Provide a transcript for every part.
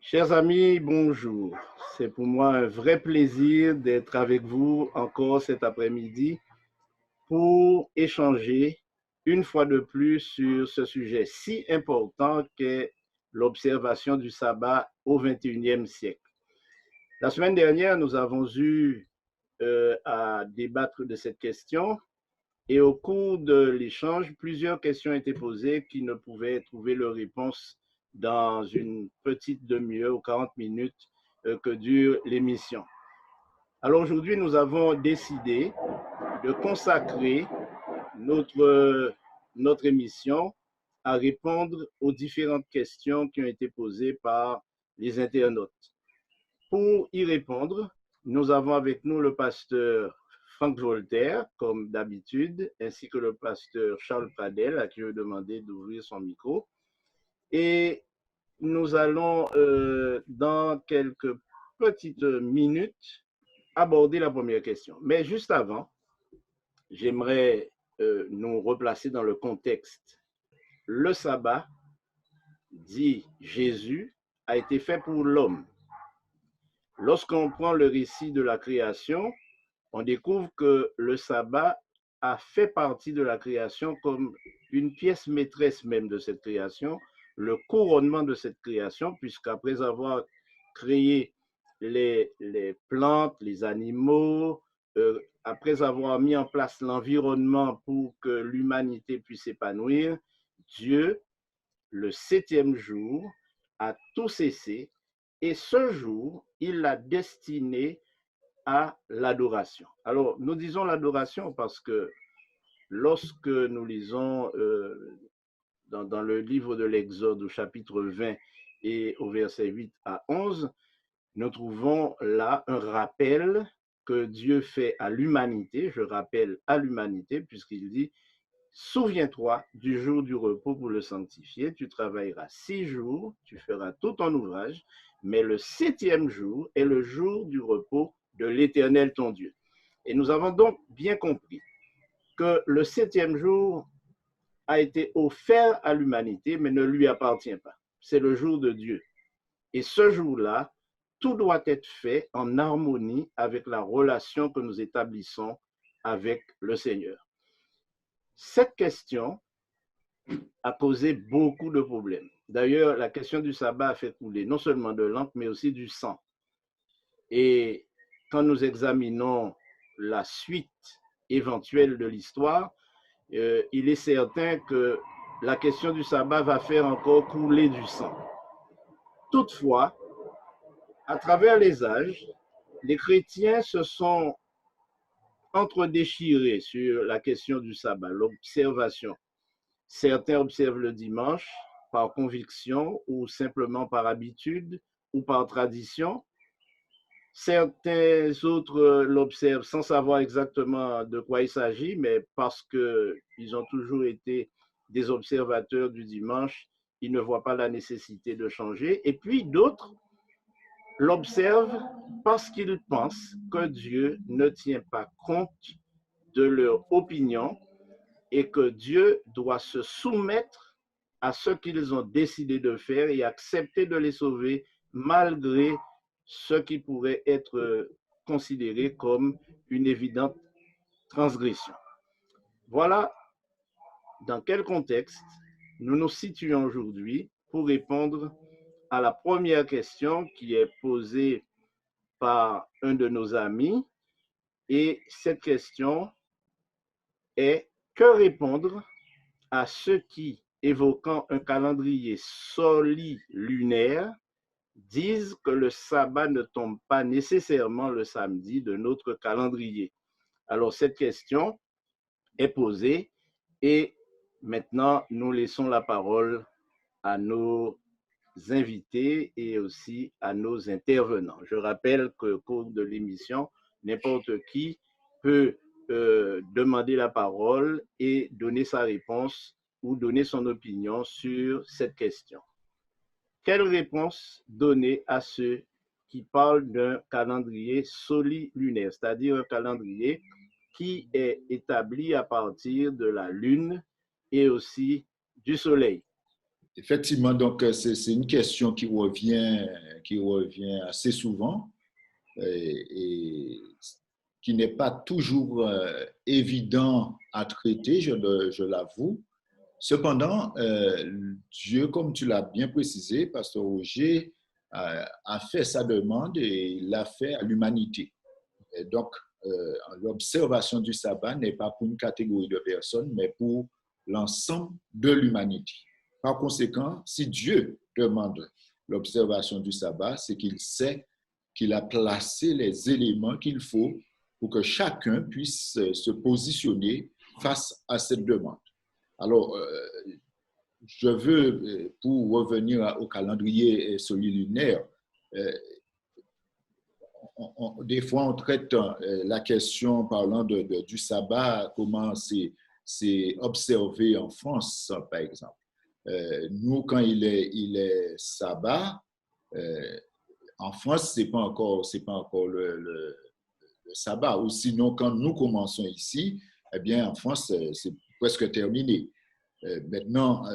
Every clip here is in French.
Chers amis, bonjour. C'est pour moi un vrai plaisir d'être avec vous encore cet après-midi pour échanger une fois de plus sur ce sujet si important qu'est l'observation du sabbat au XXIe siècle. La semaine dernière, nous avons eu à débattre de cette question et au cours de l'échange, plusieurs questions étaient posées qui ne pouvaient trouver leur réponse dans une petite demi-heure ou 40 minutes que dure l'émission. Alors aujourd'hui, nous avons décidé de consacrer notre émission à répondre aux différentes questions qui ont été posées par les internautes. Pour y répondre, nous avons avec nous le pasteur Franck Voltaire, comme d'habitude, ainsi que le pasteur Charles Pradel, à qui je vais demander d'ouvrir son micro. Et nous allons, dans quelques petites minutes, aborder la première question. Mais juste avant, j'aimerais nous replacer dans le contexte. Le sabbat, dit Jésus, a été fait pour l'homme. Lorsqu'on prend le récit de la création, on découvre que le sabbat a fait partie de la création comme une pièce maîtresse même de cette création, le couronnement de cette création, puisqu'après avoir créé les plantes, les animaux, après avoir mis en place l'environnement pour que l'humanité puisse s'épanouir, Dieu, le septième jour, a tout cessé et ce jour, il l'a destiné à l'adoration. Alors, nous disons l'adoration parce que lorsque nous lisons dans le livre de l'Exode au chapitre 20 et au verset 8 à 11, nous trouvons là un rappel que Dieu fait à l'humanité, je rappelle à l'humanité, puisqu'il dit, souviens-toi du jour du repos pour le sanctifier, tu travailleras 6 jours, tu feras tout ton ouvrage, mais le septième jour est le jour du repos de l'Éternel ton Dieu. Et nous avons donc bien compris que le septième jour a été offert à l'humanité, mais ne lui appartient pas. C'est le jour de Dieu. Et ce jour-là, tout doit être fait en harmonie avec la relation que nous établissons avec le Seigneur. Cette question a posé beaucoup de problèmes. D'ailleurs, la question du sabbat a fait couler non seulement de l'encre, mais aussi du sang. Et quand nous examinons la suite éventuelle de l'histoire, il est certain que la question du sabbat va faire encore couler du sang. Toutefois, à travers les âges, les chrétiens se sont entre-déchirés sur la question du sabbat, l'observation. Certains observent le dimanche par conviction ou simplement par habitude ou par tradition. Certains autres l'observent sans savoir exactement de quoi il s'agit, mais parce qu'ils ont toujours été des observateurs du dimanche, ils ne voient pas la nécessité de changer. Et puis d'autres l'observent parce qu'ils pensent que Dieu ne tient pas compte de leur opinion et que Dieu doit se soumettre à ce qu'ils ont décidé de faire et accepter de les sauver malgré ce qui pourrait être considéré comme une évidente transgression. Voilà dans quel contexte nous nous situons aujourd'hui pour répondre à la première question qui est posée par un de nos amis. Et cette question est: que répondre à ceux qui, évoquant un calendrier solilunaire, disent que le sabbat ne tombe pas nécessairement le samedi de notre calendrier? Alors cette question est posée et maintenant nous laissons la parole à nos invités et aussi à nos intervenants. Je rappelle qu'au cours de l'émission, n'importe qui peut demander la parole et donner sa réponse ou donner son opinion sur cette question. Quelle réponse donner à ceux qui parlent d'un calendrier solilunaire, c'est-à-dire un calendrier qui est établi à partir de la Lune et aussi du Soleil? Effectivement, donc c'est une question qui revient assez souvent et qui n'est pas toujours évident à traiter, je l'avoue. Cependant, Dieu, comme tu l'as bien précisé, Pasteur Roger, a fait sa demande et l'a fait à l'humanité. Et donc, l'observation du sabbat n'est pas pour une catégorie de personnes, mais pour l'ensemble de l'humanité. Par conséquent, si Dieu demande l'observation du sabbat, c'est qu'il sait qu'il a placé les éléments qu'il faut pour que chacun puisse se positionner face à cette demande. Alors, je veux, pour revenir au calendrier solilunaire, des fois, on traite la question parlant du sabbat, comment c'est observé en France, par exemple. Nous, quand il est sabbat, en France, c'est pas encore le sabbat. Ou sinon, quand nous commençons ici, eh bien, en France, c'est presque terminé. Maintenant,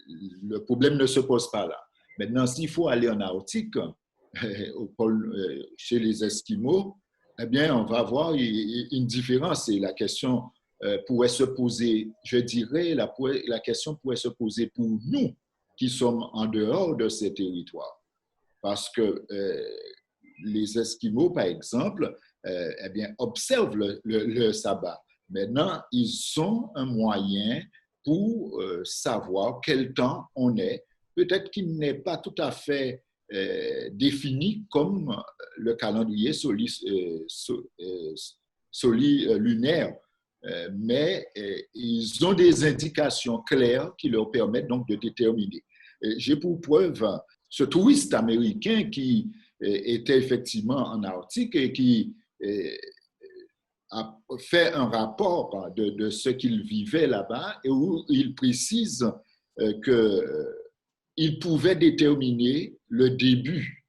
le problème ne se pose pas là. Maintenant, s'il faut aller en Arctique, chez les Esquimaux, eh bien, on va avoir une différence et la question pourrait se poser, je dirais, la question pourrait se poser pour nous qui sommes en dehors de ces territoires. Parce que les Esquimaux, par exemple, eh bien, observent le sabbat. Maintenant, ils ont un moyen pour savoir quel temps on est. Peut-être qu'il n'est pas tout à fait défini comme le calendrier lunaire, mais ils ont des indications claires qui leur permettent donc de déterminer. J'ai pour preuve ce touriste américain qui était effectivement en Arctique et qui a fait un rapport de ce qu'il vivait là-bas et où il précise qu'il pouvait déterminer le début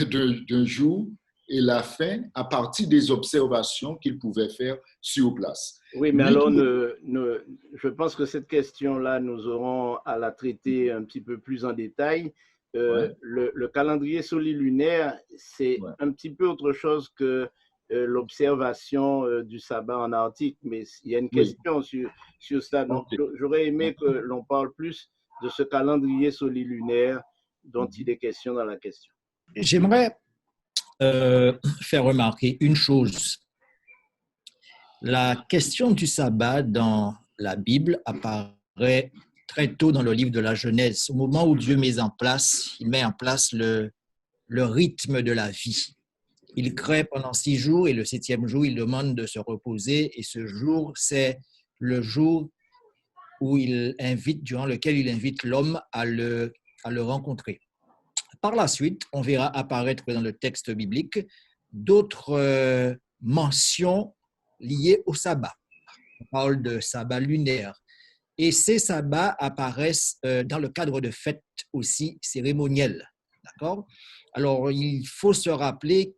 d'un jour et la fin à partir des observations qu'il pouvait faire sur place. Oui, mais alors, je pense que cette question-là, nous aurons à la traiter un petit peu plus en détail. Ouais. Le calendrier solilunaire, c'est un petit peu autre chose que l'observation du sabbat en Arctique, mais il y a une question sur ça. Donc, j'aurais aimé que l'on parle plus de ce calendrier solilunaire dont il est question dans la question. J'aimerais faire remarquer une chose. La question du sabbat dans la Bible apparaît très tôt dans le livre de la Genèse, au moment où Dieu met en place le rythme de la vie. Il crée pendant 6 jours et le 7e jour, il demande de se reposer et ce jour, c'est le jour durant lequel il invite l'homme à le rencontrer. Par la suite, on verra apparaître dans le texte biblique d'autres mentions liées au sabbat. On parle de sabbat lunaire. Et ces sabbats apparaissent dans le cadre de fêtes aussi cérémonielles. D'accord? Alors, il faut se rappeler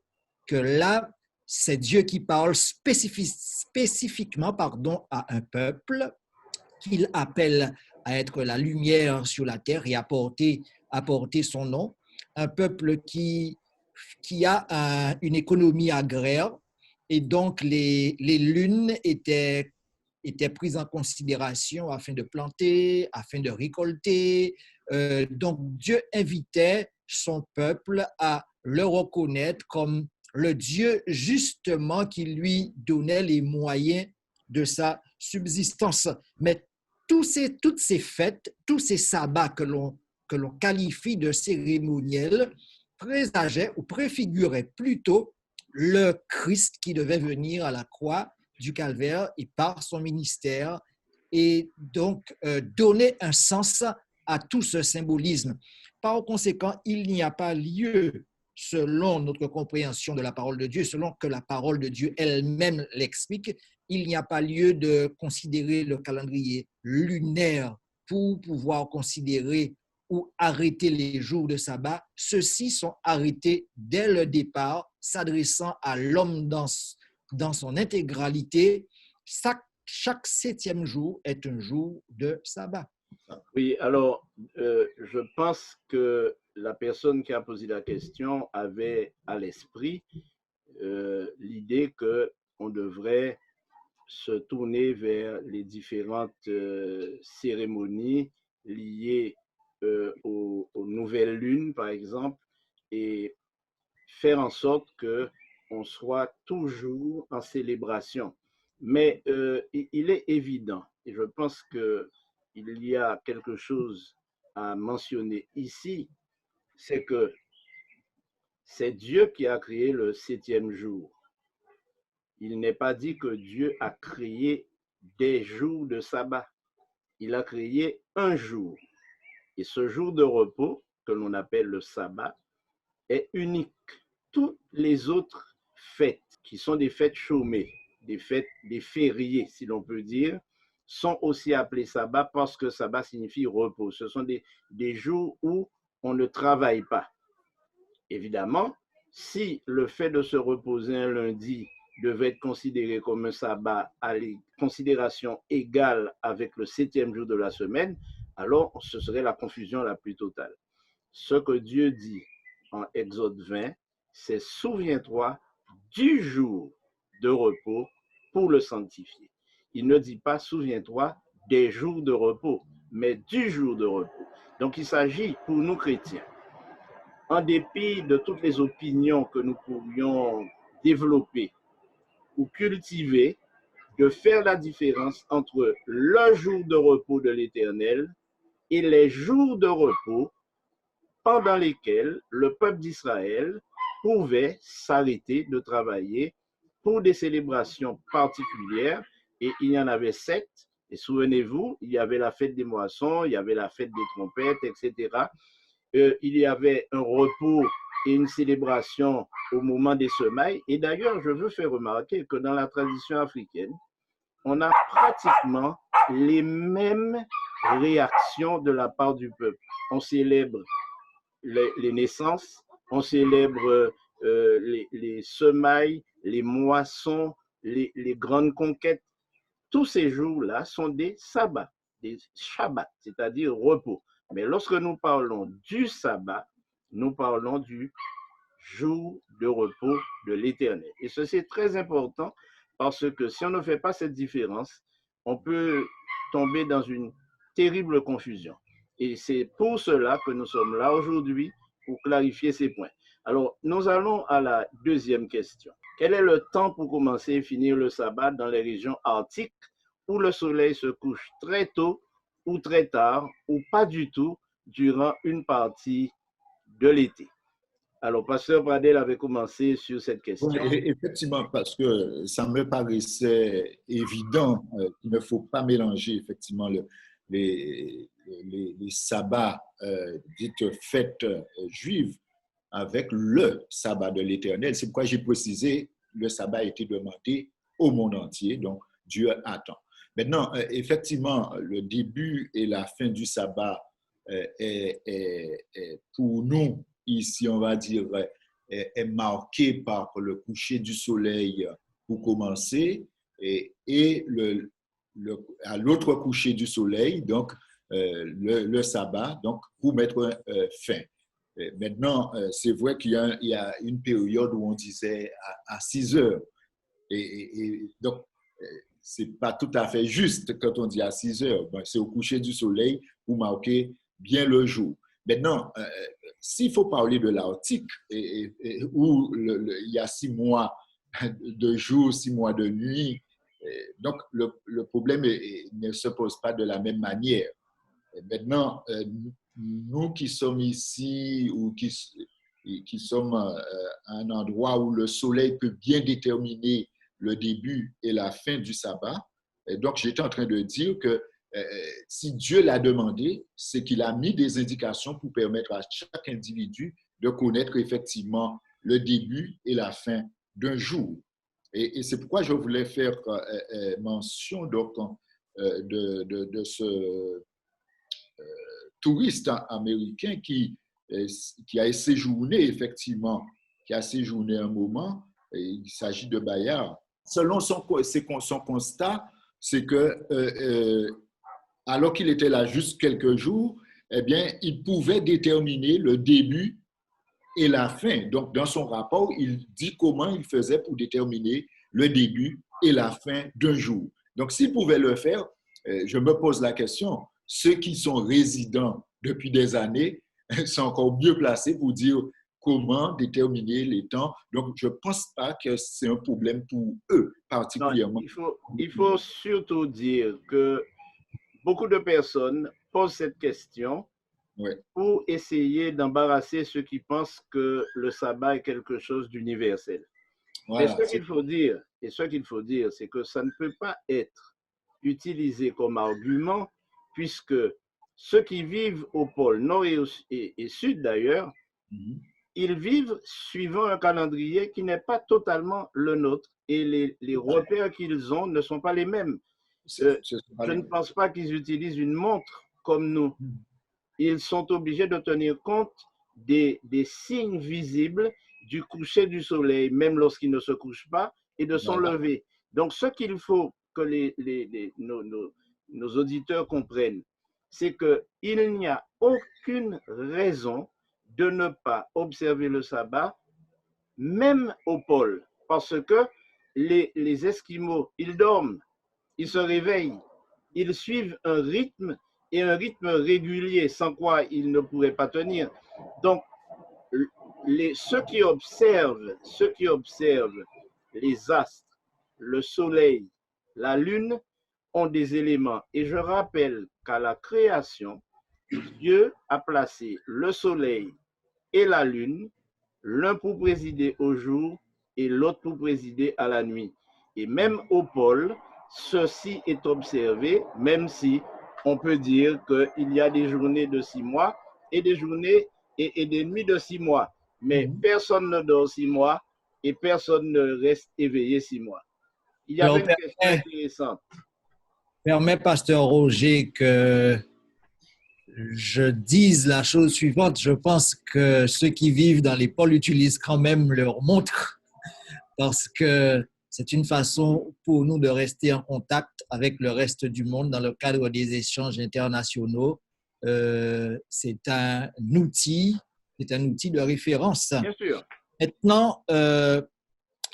que là, c'est Dieu qui parle spécifiquement à un peuple qu'il appelle à être la lumière sur la terre et à porter son nom. Un peuple qui a une économie agraire et donc les lunes étaient prises en considération afin de planter, afin de récolter. Donc Dieu invitait son peuple à le reconnaître comme le Dieu justement qui lui donnait les moyens de sa subsistance. Mais toutes ces fêtes, tous ces sabbats que l'on qualifie de cérémoniels présageaient ou préfiguraient plutôt le Christ qui devait venir à la croix du Calvaire et par son ministère et donc donner un sens à tout ce symbolisme. Par conséquent, il n'y a pas lieu, selon notre compréhension de la parole de Dieu, selon que la parole de Dieu elle-même l'explique, il n'y a pas lieu de considérer le calendrier lunaire pour pouvoir considérer ou arrêter les jours de sabbat. Ceux-ci sont arrêtés dès le départ, s'adressant à l'homme dans son intégralité. Chaque 7e jour est un jour de sabbat. Oui, alors, je pense que la personne qui a posé la question avait à l'esprit l'idée qu'on devrait se tourner vers les différentes cérémonies liées aux nouvelles lunes, par exemple, et faire en sorte que on soit toujours en célébration. Mais il est évident, et je pense qu'il y a quelque chose à mentionner ici, c'est que c'est Dieu qui a créé le septième jour. Il n'est pas dit que Dieu a créé des jours de sabbat. Il a créé un jour. Et ce jour de repos, que l'on appelle le sabbat, est unique. Toutes les autres fêtes, qui sont des fêtes chômées, des fêtes, des fériés, si l'on peut dire, sont aussi appelées sabbat parce que sabbat signifie repos. Ce sont des jours où on ne travaille pas. Évidemment, si le fait de se reposer un lundi devait être considéré comme un sabbat à considération égale avec le septième jour de la semaine, alors ce serait la confusion la plus totale. Ce que Dieu dit en Exode 20, c'est souviens-toi du jour de repos pour le sanctifier. Il ne dit pas souviens-toi des jours de repos, mais du jour de repos. Donc il s'agit pour nous chrétiens, en dépit de toutes les opinions que nous pourrions développer ou cultiver, de faire la différence entre le jour de repos de l'Éternel et les jours de repos pendant lesquels le peuple d'Israël pouvait s'arrêter de travailler pour des célébrations particulières. Et il y en avait 7. Et souvenez-vous, il y avait la fête des moissons, il y avait la fête des trompettes, etc. Il y avait un repos et une célébration au moment des semailles. Et d'ailleurs, je veux faire remarquer que dans la tradition africaine, on a pratiquement les mêmes réactions de la part du peuple. On célèbre les naissances, on célèbre les semailles, les moissons, les grandes conquêtes. Tous ces jours-là sont des sabbats, des shabbats, c'est-à-dire repos. Mais lorsque nous parlons du sabbat, nous parlons du jour de repos de l'Éternel. Et ceci est très important parce que si on ne fait pas cette différence, on peut tomber dans une terrible confusion. Et c'est pour cela que nous sommes là aujourd'hui, pour clarifier ces points. Alors, nous allons à la deuxième question. Quel est le temps pour commencer et finir le sabbat dans les régions arctiques où le soleil se couche très tôt ou très tard ou pas du tout durant une partie de l'été? Alors, Pasteur Pradel avait commencé sur cette question. Oui, effectivement, parce que ça me paraissait évident qu'il ne faut pas mélanger effectivement les sabbats dites fêtes juives avec le sabbat de l'Éternel. C'est pourquoi j'ai précisé le sabbat a été demandé au monde entier, donc Dieu attend. Maintenant, effectivement, le début et la fin du sabbat est pour nous, ici, on va dire, est marqué par le coucher du soleil pour commencer et à l'autre coucher du soleil, donc le sabbat, donc pour mettre fin. Maintenant, c'est vrai qu'il y a une période où on disait à 6 heures. Et donc, c'est pas tout à fait juste quand on dit à 6 heures. Ben, c'est au coucher du soleil pour marquer bien le jour. Maintenant, s'il faut parler de l'Arctique, où il y a 6 mois de jour, 6 mois de nuit, donc le problème ne se pose pas de la même manière. Maintenant, nous qui sommes ici ou qui sommes à un endroit où le soleil peut bien déterminer le début et la fin du sabbat, et donc j'étais en train de dire que si Dieu l'a demandé, c'est qu'il a mis des indications pour permettre à chaque individu de connaître effectivement le début et la fin d'un jour. Et c'est pourquoi je voulais faire mention donc, de ce touriste américain qui a séjourné effectivement, qui a séjourné un moment, et il s'agit de Bayard. Selon son constat, c'est que alors qu'il était là juste quelques jours, eh bien, il pouvait déterminer le début et la fin. Donc, dans son rapport, il dit comment il faisait pour déterminer le début et la fin d'un jour. Donc, s'il pouvait le faire, je me pose la question, ceux qui sont résidents depuis des années sont encore mieux placés pour dire comment déterminer les temps. Donc, je ne pense pas que c'est un problème pour eux Non, particulièrement. il faut surtout dire que beaucoup de personnes posent cette question Ouais. pour essayer d'embarrasser ceux qui pensent que le sabbat est quelque chose d'universel. Mais Voilà. ce qu'il faut dire, c'est que ça ne peut pas être utilisé comme argument, puisque ceux qui vivent au pôle nord et sud d'ailleurs, ils vivent suivant un calendrier qui n'est pas totalement le nôtre et les repères qu'ils ont ne sont pas les mêmes. Je ne pense pas qu'ils utilisent une montre comme nous. Ils sont obligés de tenir compte des signes visibles du coucher du soleil, même lorsqu'il ne se couche pas, et de son lever. Donc, ce qu'il faut que nos auditeurs comprennent, c'est qu'il n'y a aucune raison de ne pas observer le sabbat, même au pôle, parce que les Esquimaux, ils dorment, ils se réveillent, ils suivent un rythme et un rythme régulier, sans quoi ils ne pourraient pas tenir. Donc, ceux qui observent les astres, le soleil, la lune, ont des éléments. Et je rappelle qu'à la création, Dieu a placé le soleil et la lune, l'un pour présider au jour et l'autre pour présider à la nuit. Et même au pôle, ceci est observé, même si on peut dire qu'il y a des journées de 6 mois et des journées et des nuits de 6 mois. Mais personne ne dort 6 mois et personne ne reste éveillé 6 mois. Il y avait une question intéressante. Permets, pasteur Roger, que je dise la chose suivante. Je pense que ceux qui vivent dans les pôles utilisent quand même leur montre parce que c'est une façon pour nous de rester en contact avec le reste du monde dans le cadre des échanges internationaux. C'est un outil de référence. Bien sûr. Maintenant,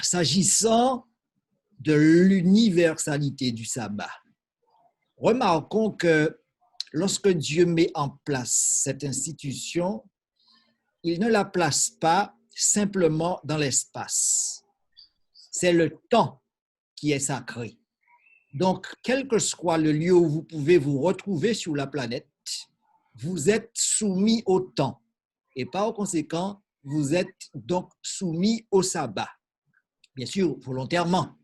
s'agissant de l'universalité du sabbat, remarquons que lorsque Dieu met en place cette institution, il ne la place pas simplement dans l'espace. C'est le temps qui est sacré. Donc, quel que soit le lieu où vous pouvez vous retrouver sur la planète, vous êtes soumis au temps. Et par conséquent, vous êtes donc soumis au sabbat. Bien sûr, volontairement.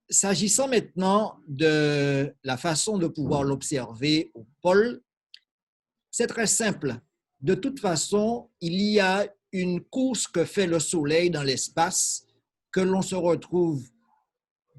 S'agissant maintenant de la façon de pouvoir l'observer au pôle, c'est très simple. De toute façon, il y a une course que fait le Soleil dans l'espace, que l'on se retrouve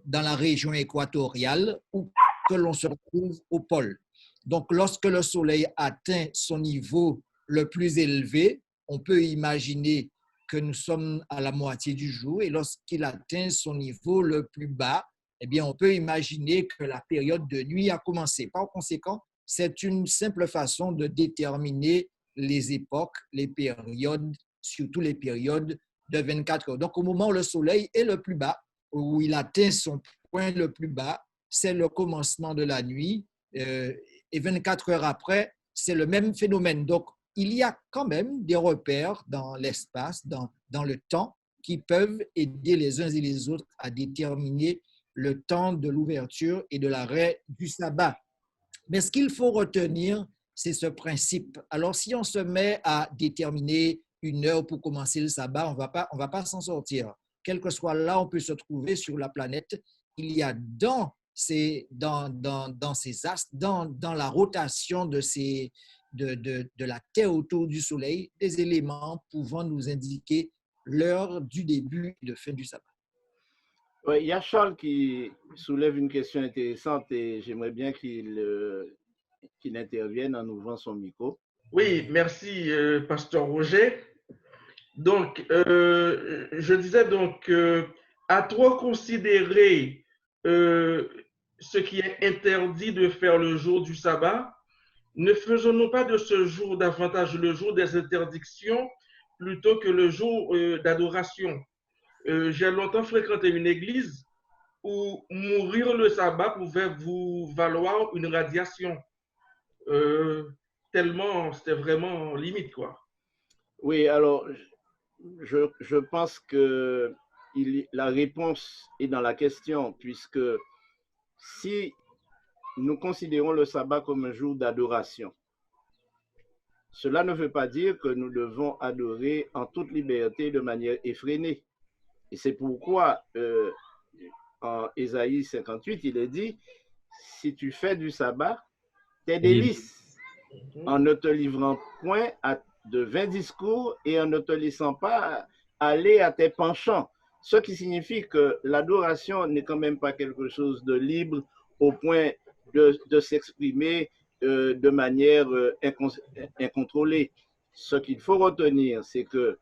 dans la région équatoriale ou que l'on se retrouve au pôle. Donc, lorsque le Soleil atteint son niveau le plus élevé, on peut imaginer que nous sommes à la moitié du jour et lorsqu'il atteint son niveau le plus bas, eh bien, on peut imaginer que la période de nuit a commencé. Par conséquent, c'est une simple façon de déterminer les époques, les périodes, surtout les périodes de 24 heures. Donc, au moment où le Soleil est le plus bas, où il atteint son point le plus bas, c'est le commencement de la nuit. Et 24 heures après, c'est le même phénomène. Donc, il y a quand même des repères dans l'espace, dans le temps, qui peuvent aider les uns et les autres à déterminer le temps de l'ouverture et de l'arrêt du sabbat. Mais ce qu'il faut retenir, c'est ce principe. Alors, si on se met à déterminer une heure pour commencer le sabbat, on va pas s'en sortir. Quel que soit là, on peut se trouver sur la planète. Il y a dans ces astres, dans la rotation de la Terre autour du Soleil, des éléments pouvant nous indiquer l'heure du début et de fin du sabbat. Oui, il y a Charles qui soulève une question intéressante et j'aimerais bien qu'il intervienne en ouvrant son micro. Oui, merci, pasteur Roger. Donc, je disais donc, à toi considérer ce qui est interdit de faire le jour du sabbat, ne faisons-nous pas de ce jour davantage le jour des interdictions plutôt que le jour d'adoration? J'ai longtemps fréquenté une église où mourir le sabbat pouvait vous valoir une radiation. Tellement, c'était vraiment limite, quoi. Oui, alors, je pense que la réponse est dans la question, puisque si nous considérons le sabbat comme un jour d'adoration, cela ne veut pas dire que nous devons adorer en toute liberté de manière effrénée. Et c'est pourquoi en Ésaïe 58, il est dit, si tu fais du sabbat tes délices, en ne te livrant point de vains discours et en ne te laissant pas aller à tes penchants. Ce qui signifie que l'adoration n'est quand même pas quelque chose de libre au point de s'exprimer de manière incontrôlée. Ce qu'il faut retenir, c'est que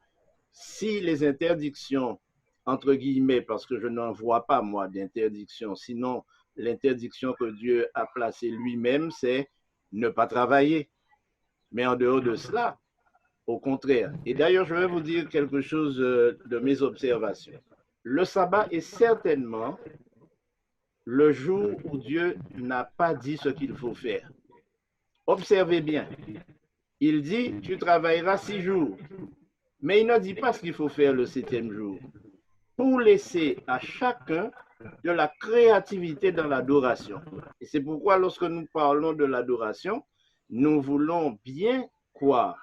si les interdictions, entre guillemets, parce que je n'en vois pas moi d'interdiction, sinon l'interdiction que Dieu a placée lui-même, c'est ne pas travailler. Mais en dehors de cela, au contraire. Et d'ailleurs, je vais vous dire quelque chose de mes observations. Le sabbat est certainement le jour où Dieu n'a pas dit ce qu'il faut faire. Observez bien. Il dit, tu travailleras 6 jours. Mais il ne dit pas ce qu'il faut faire le 7e jour. Pour laisser à chacun de la créativité dans l'adoration. Et c'est pourquoi lorsque nous parlons de l'adoration, nous voulons bien croire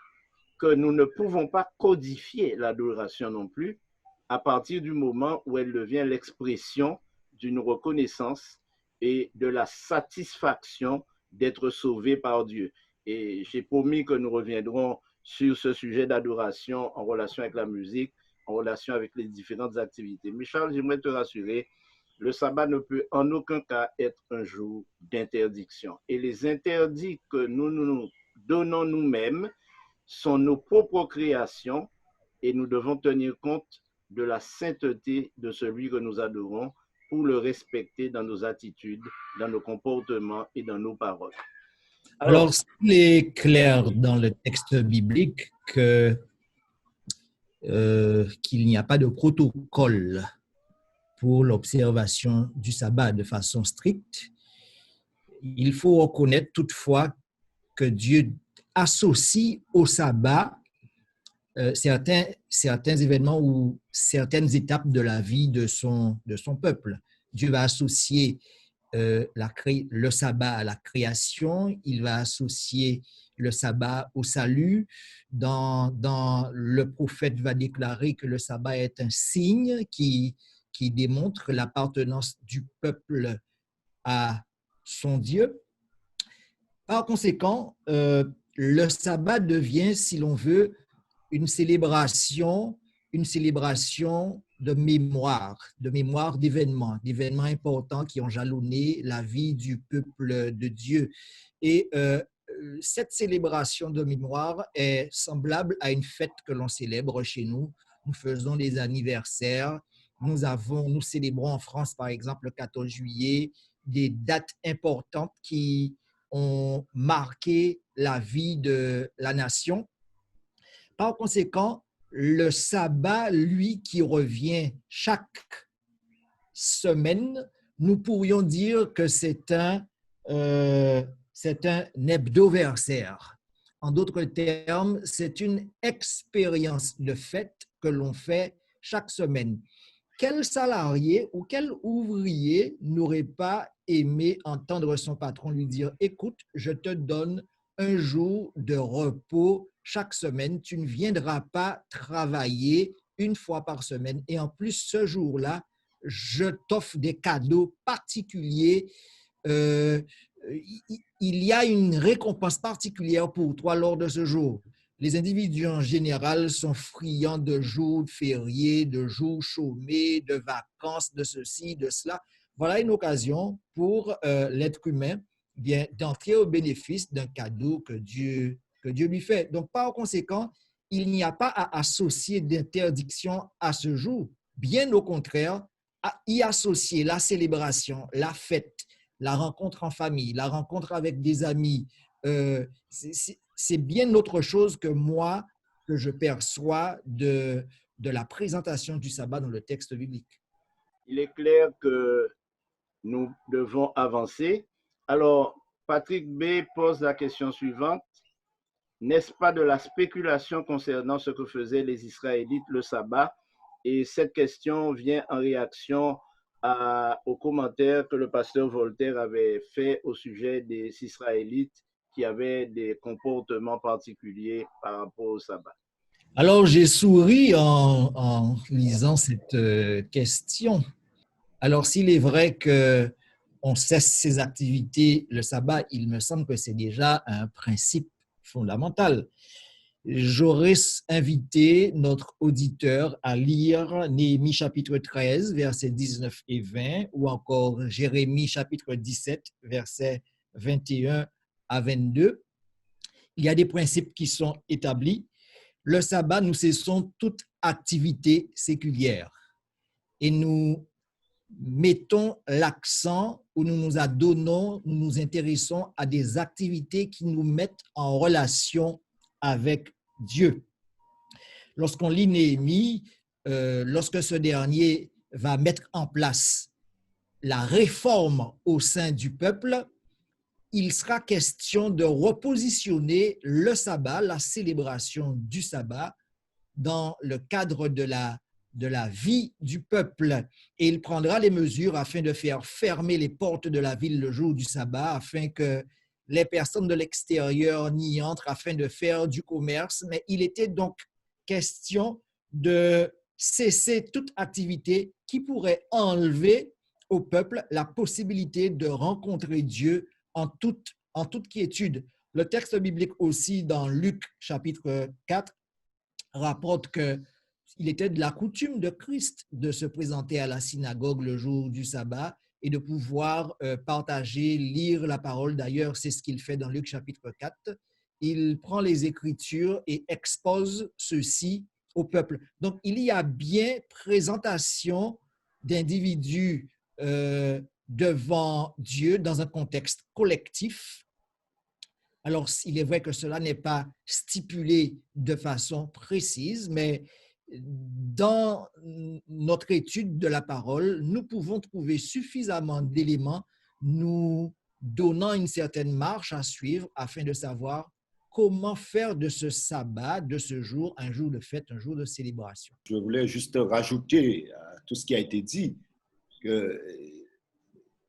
que nous ne pouvons pas codifier l'adoration non plus à partir du moment où elle devient l'expression d'une reconnaissance et de la satisfaction d'être sauvé par Dieu. Et j'ai promis que nous reviendrons sur ce sujet d'adoration en relation avec la musique, en relation avec les différentes activités. Mais Charles, j'aimerais te rassurer, le sabbat ne peut en aucun cas être un jour d'interdiction. Et les interdits que nous donnons nous-mêmes sont nos propres créations et nous devons tenir compte de la sainteté de celui que nous adorons pour le respecter dans nos attitudes, dans nos comportements et dans nos paroles. Alors, il est clair dans le texte biblique qu'il n'y a pas de protocole pour l'observation du sabbat de façon stricte. Il faut reconnaître toutefois que Dieu associe au sabbat certains événements ou certaines étapes de la vie de son peuple. Dieu va associer le sabbat à la création, il va associer le sabbat au salut. Le prophète va déclarer que le sabbat est un signe qui démontre l'appartenance du peuple à son Dieu. Par conséquent, le sabbat devient, si l'on veut, une célébration de mémoire d'événements importants qui ont jalonné la vie du peuple de Dieu. Et cette célébration de mémoire est semblable à une fête que l'on célèbre chez nous. Nous faisons des anniversaires. Nous célébrons en France, par exemple, le 14 juillet, des dates importantes qui ont marqué la vie de la nation. Par conséquent, le sabbat, lui, qui revient chaque semaine, nous pourrions dire que c'est un hebdoversaire. En d'autres termes, c'est une expérience de fête que l'on fait chaque semaine. Quel salarié ou quel ouvrier n'aurait pas aimé entendre son patron lui dire « Écoute, je te donne un jour de repos chaque semaine, tu ne viendras pas travailler une fois par semaine et en plus, ce jour-là, je t'offre des cadeaux particuliers. Il y a une récompense particulière pour toi lors de ce jour. » Les individus en général sont friands de jours fériés, de jours chômés, de vacances, de ceci, de cela. Voilà une occasion pour l'être humain d'entrer au bénéfice d'un cadeau que Dieu lui fait. Donc, par conséquent, il n'y a pas à associer d'interdiction à ce jour. Bien au contraire, à y associer la célébration, la fête, la rencontre en famille, la rencontre avec des amis, c'est bien autre chose que moi, que je perçois de la présentation du sabbat dans le texte biblique. Il est clair que nous devons avancer. Alors, Patrick B. pose la question suivante. N'est-ce pas de la spéculation concernant ce que faisaient les Israélites le sabbat? Et cette question vient en réaction au commentaire que le pasteur Voltaire avait fait au sujet des Israélites qui avaient des comportements particuliers par rapport au sabbat. Alors, j'ai souri en lisant cette question. Alors, s'il est vrai qu'on cesse ses activités le sabbat, il me semble que c'est déjà un principe fondamental. J'aurais invité notre auditeur à lire Néhémie chapitre 13, versets 19 et 20, ou encore Jérémie chapitre 17, versets 21 à 22. Il y a des principes qui sont établis. Le sabbat, nous cessons toute activité séculière et nous mettons l'accent où nous nous adonnons, nous nous intéressons à des activités qui nous mettent en relation avec Dieu. Lorsqu'on lit Néhémie, lorsque ce dernier va mettre en place la réforme au sein du peuple, il sera question de repositionner le sabbat, la célébration du sabbat, dans le cadre de la vie du peuple. Et il prendra les mesures afin de faire fermer les portes de la ville le jour du sabbat, afin que les personnes de l'extérieur n'y entrent, afin de faire du commerce. Mais il était donc question de cesser toute activité qui pourrait enlever au peuple la possibilité de rencontrer Dieu en toute quiétude. Le texte biblique aussi, dans Luc chapitre 4, rapporte qu'il était de la coutume de Christ de se présenter à la synagogue le jour du sabbat et de pouvoir partager, lire la parole. D'ailleurs, c'est ce qu'il fait dans Luc chapitre 4. Il prend les Écritures et expose ceci au peuple. Donc, il y a bien présentation d'individus devant Dieu dans un contexte collectif. Alors, il est vrai que cela n'est pas stipulé de façon précise, mais dans notre étude de la parole, nous pouvons trouver suffisamment d'éléments nous donnant une certaine marche à suivre afin de savoir comment faire de ce sabbat, de ce jour, un jour de fête, un jour de célébration. Je voulais juste rajouter à tout ce qui a été dit que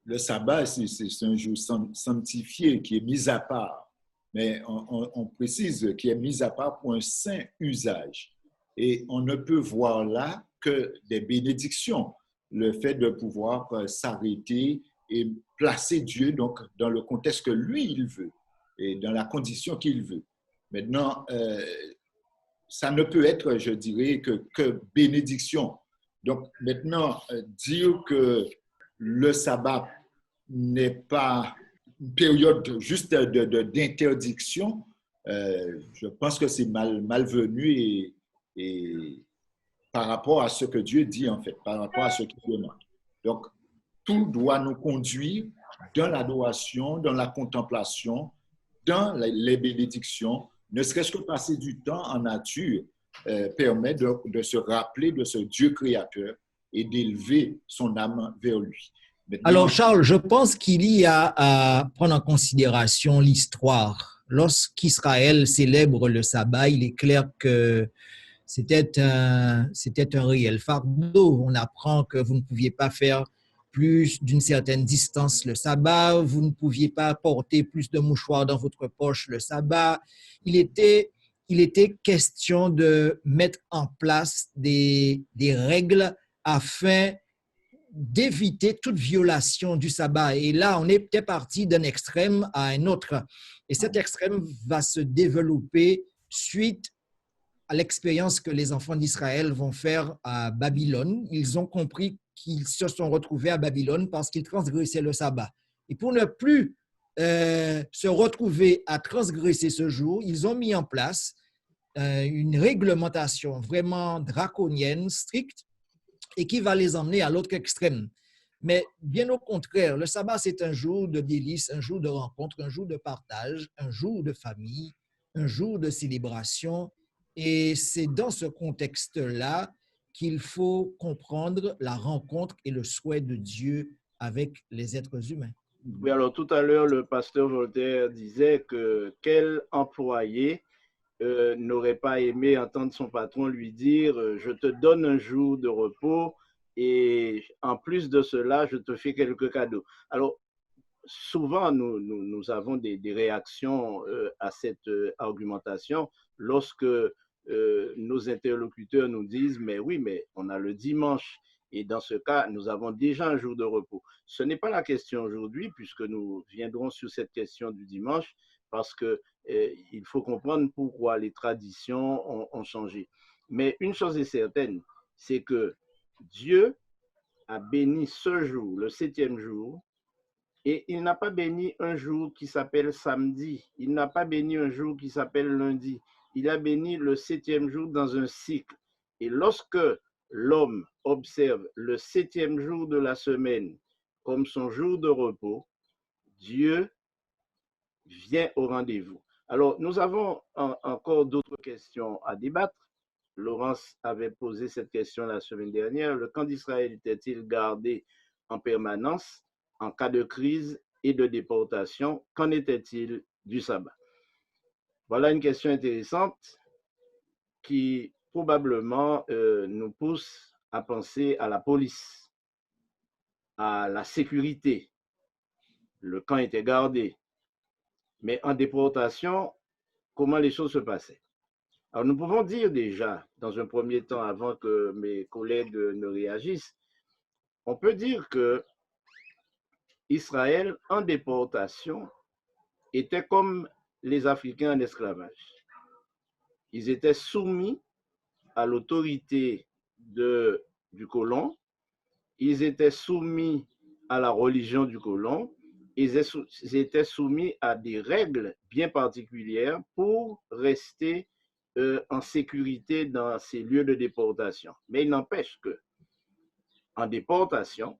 le sabbat, c'est un jour sanctifié qui est mis à part, mais on précise qu'il est mis à part pour un saint usage. Et on ne peut voir là que des bénédictions, le fait de pouvoir s'arrêter et placer Dieu donc, dans le contexte que lui, il veut et dans la condition qu'il veut. Maintenant, ça ne peut être, je dirais, que bénédiction. Donc maintenant, dire que le sabbat n'est pas une période juste d'interdiction, je pense que c'est malvenu et par rapport à ce que Dieu dit en fait, par rapport à ce qu'il demande. Donc, tout doit nous conduire dans l'adoration, dans la contemplation, dans les bénédictions, ne serait-ce que passer du temps en nature permet de se rappeler de ce Dieu créateur et d'élever son âme vers lui. Maintenant, alors, Charles, je pense qu'il y a à prendre en considération l'histoire. Lorsqu'Israël célèbre le sabbat, il est clair que c'était un réel fardeau. On apprend que vous ne pouviez pas faire plus d'une certaine distance le sabbat, vous ne pouviez pas porter plus de mouchoirs dans votre poche le sabbat. Il était question de mettre en place des règles afin d'éviter toute violation du sabbat. Et là, on était parti d'un extrême à un autre. Et cet extrême va se développer suite à l'expérience que les enfants d'Israël vont faire à Babylone. Ils ont compris qu'ils se sont retrouvés à Babylone parce qu'ils transgressaient le sabbat. Et pour ne plus se retrouver à transgresser ce jour, ils ont mis en place une réglementation vraiment draconienne, stricte, et qui va les emmener à l'autre extrême. Mais bien au contraire, le sabbat, c'est un jour de délice, un jour de rencontre, un jour de partage, un jour de famille, un jour de célébration. Et c'est dans ce contexte-là qu'il faut comprendre la rencontre et le souhait de Dieu avec les êtres humains. Oui, alors tout à l'heure, le pasteur Voltaire disait que quel employé n'aurait pas aimé entendre son patron lui dire je te donne un jour de repos et en plus de cela, je te fais quelques cadeaux. Alors, souvent, nous avons des réactions à cette argumentation lorsque nos interlocuteurs nous disent mais oui, mais on a le dimanche. Et dans ce cas, nous avons déjà un jour de repos. Ce n'est pas la question aujourd'hui, puisque nous viendrons sur cette question du dimanche, parce que il faut comprendre pourquoi les traditions ont changé. Mais une chose est certaine, c'est que Dieu a béni ce jour, le 7e jour, et il n'a pas béni un jour qui s'appelle samedi, il n'a pas béni un jour qui s'appelle lundi, il a béni le 7e jour dans un cycle. Et lorsque l'homme observe le 7e jour de la semaine comme son jour de repos, Dieu vient au rendez-vous. Alors, nous avons encore d'autres questions à débattre. Laurence avait posé cette question la semaine dernière. Le camp d'Israël était-il gardé en permanence en cas de crise et de déportation? Qu'en était-il du sabbat? Voilà une question intéressante qui probablement nous pousse à penser à la police, à la sécurité. Le camp était gardé. Mais en déportation, comment les choses se passaient? Alors, nous pouvons dire déjà, dans un premier temps, avant que mes collègues ne réagissent, on peut dire que Israël, en déportation, était comme les Africains en esclavage. Ils étaient soumis à l'autorité du colon, ils étaient soumis à la religion du colon, ils étaient soumis à des règles bien particulières pour rester en sécurité dans ces lieux de déportation. Mais il n'empêche que en déportation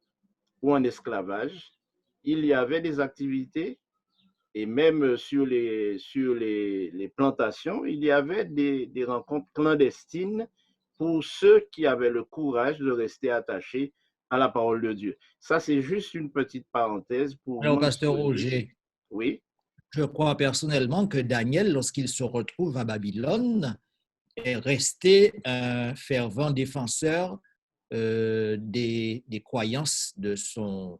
ou en esclavage, il y avait des activités et même sur les plantations, il y avait des rencontres clandestines pour ceux qui avaient le courage de rester attachés à la parole de Dieu. Ça, c'est juste une petite parenthèse pour Alors, pasteur mentionner. Roger, Oui. je crois personnellement que Daniel, lorsqu'il se retrouve à Babylone, est resté un fervent défenseur des croyances de son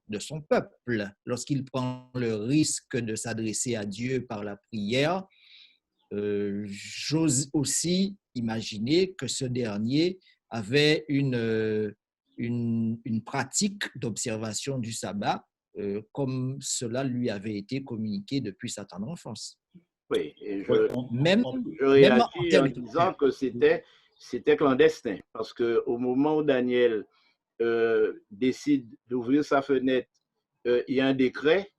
peuple. Lorsqu'il prend le risque de s'adresser à Dieu par la prière, j'ose aussi imaginer que ce dernier avait une pratique d'observation du sabbat comme cela lui avait été communiqué depuis sa tendre enfance. Oui, et Même je réagis en disant que c'était clandestin, parce qu'au moment où Daniel décide d'ouvrir sa fenêtre, il y a un décret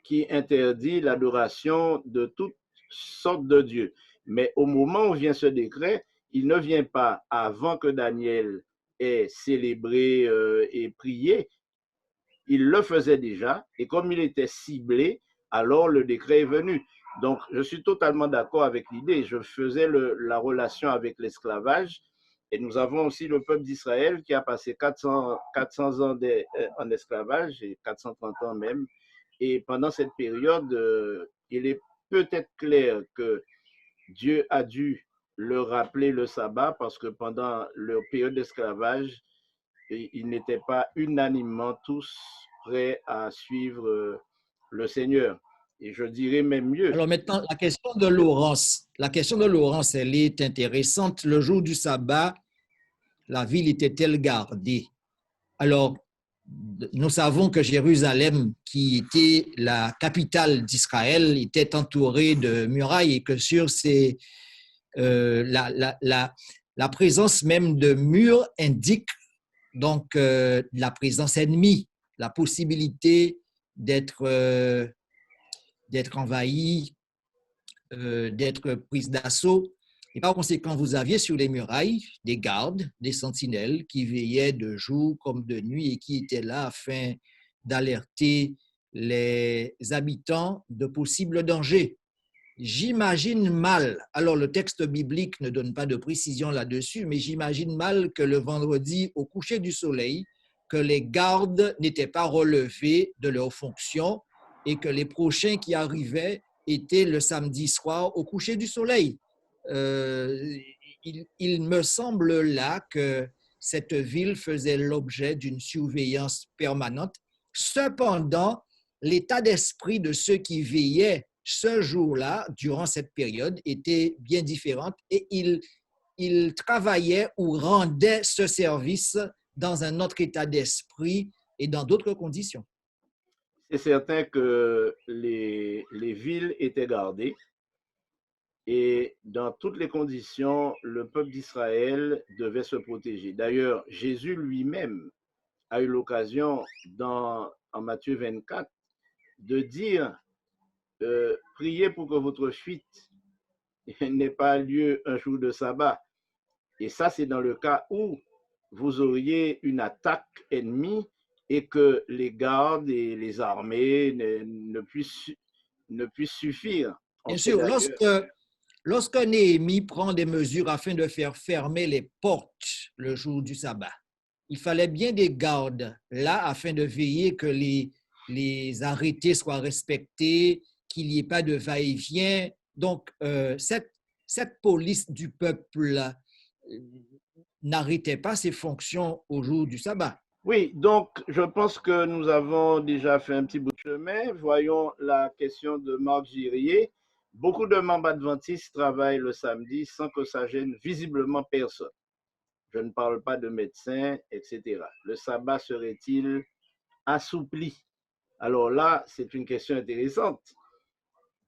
qui interdit l'adoration de toutes sortes de dieux. Mais au moment où vient ce décret, il ne vient pas avant que Daniel ait célébré et prié. Il le faisait déjà, et comme il était ciblé, alors le décret est venu. Donc, je suis totalement d'accord avec l'idée. Je faisais la relation avec l'esclavage, et nous avons aussi le peuple d'Israël qui a passé 400 ans en esclavage, et 430 ans même. Et pendant cette période, il est peut-être clair que Dieu a dû leur rappeler le sabbat parce que pendant leur période d'esclavage, ils n'étaient pas unanimement tous prêts à suivre le Seigneur. Et je dirais même mieux. Alors maintenant, la question de Laurence, elle est intéressante. Le jour du sabbat, la ville était-elle gardée? Alors, nous savons que Jérusalem, qui était la capitale d'Israël, était entourée de murailles et que sur ces, la présence même de murs indique donc la présence ennemie, la possibilité d'être envahi, d'être prise d'assaut. Et par conséquent, vous aviez sur les murailles des gardes, des sentinelles qui veillaient de jour comme de nuit et qui étaient là afin d'alerter les habitants de possibles dangers. J'imagine mal, alors le texte biblique ne donne pas de précision là-dessus, mais j'imagine mal que le vendredi au coucher du soleil, que les gardes n'étaient pas relevés de leurs fonctions et que les prochains qui arrivaient étaient le samedi soir au coucher du soleil. Il me semble là que cette ville faisait l'objet d'une surveillance permanente. Cependant, l'état d'esprit de ceux qui veillaient ce jour-là, durant cette période, était bien différent et ils travaillaient ou rendaient ce service dans un autre état d'esprit et dans d'autres conditions. C'est certain que les villes étaient gardées et dans toutes les conditions, le peuple d'Israël devait se protéger. D'ailleurs, Jésus lui-même a eu l'occasion en Matthieu 24 de dire priez pour que votre fuite n'ait pas lieu un jour de sabbat. Et ça, c'est dans le cas où vous auriez une attaque ennemie et que les gardes et les armées ne puissent suffire. Bien sûr, lorsque Néhémie prend des mesures afin de faire fermer les portes le jour du sabbat, il fallait bien des gardes là afin de veiller que les arrêtés soient respectés, qu'il n'y ait pas de va-et-vient. Donc, cette police du peuple n'arrêtait pas ses fonctions au jour du sabbat. Oui, donc je pense que nous avons déjà fait un petit bout de chemin. Voyons la question de Marc Girier. Beaucoup de membres adventistes travaillent le samedi sans que ça gêne visiblement personne. Je ne parle pas de médecins, etc. Le sabbat serait-il assoupli? Alors là, c'est une question intéressante.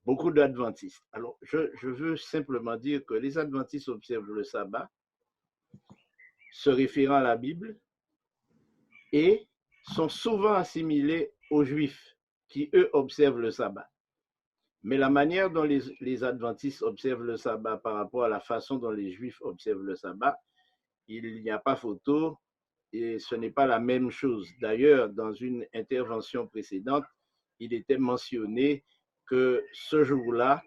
Beaucoup d'adventistes. Alors, je veux simplement dire que les adventistes observent le sabbat, se référant à la Bible, et sont souvent assimilés aux Juifs qui, eux, observent le sabbat. Mais la manière dont les adventistes observent le sabbat par rapport à la façon dont les Juifs observent le sabbat, il n'y a pas photo et ce n'est pas la même chose. D'ailleurs, dans une intervention précédente, il était mentionné que ce jour-là,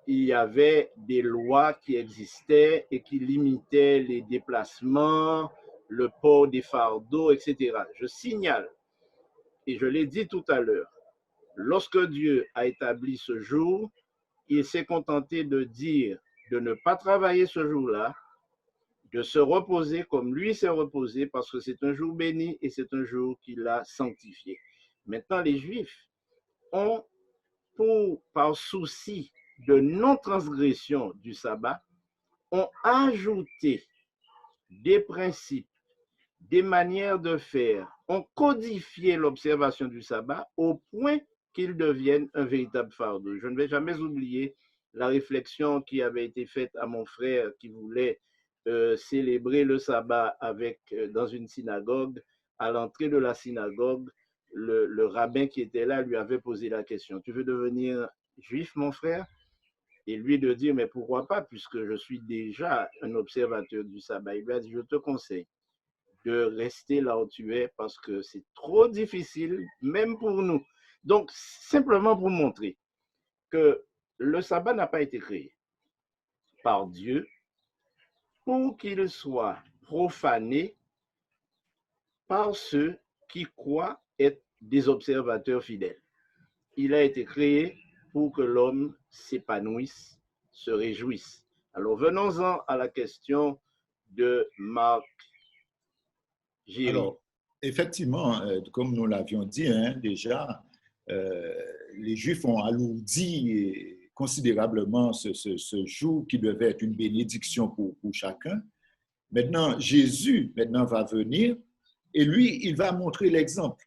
il y avait des lois qui existaient et qui limitaient les déplacements, le port des fardeaux, etc. Je signale, et je l'ai dit tout à l'heure, lorsque Dieu a établi ce jour, il s'est contenté de dire de ne pas travailler ce jour-là, de se reposer comme lui s'est reposé, parce que c'est un jour béni et c'est un jour qu'il a sanctifié. Maintenant, les Juifs ont, par souci de non-transgression du sabbat, ont ajouté des principes, des manières de faire, ont codifié l'observation du sabbat au point qu'il devienne un véritable fardeau. Je ne vais jamais oublier la réflexion qui avait été faite à mon frère qui voulait célébrer le sabbat dans une synagogue. À l'entrée de la synagogue, le rabbin qui était là lui avait posé la question: tu veux devenir juif, mon frère? Et lui de dire: mais pourquoi pas, puisque je suis déjà un observateur du sabbat. Il lui a dit: je te conseille de rester là où tu es parce que c'est trop difficile, même pour nous. Donc, simplement pour montrer que le sabbat n'a pas été créé par Dieu pour qu'il soit profané par ceux qui croient être des observateurs fidèles. Il a été créé pour que l'homme s'épanouisse, se réjouisse. Alors, venons-en à la question de Marc Giri. Alors, effectivement, comme nous l'avions dit déjà, les Juifs ont alourdi considérablement ce jour qui devait être une bénédiction pour chacun. Maintenant, Jésus va venir et lui, il va montrer l'exemple.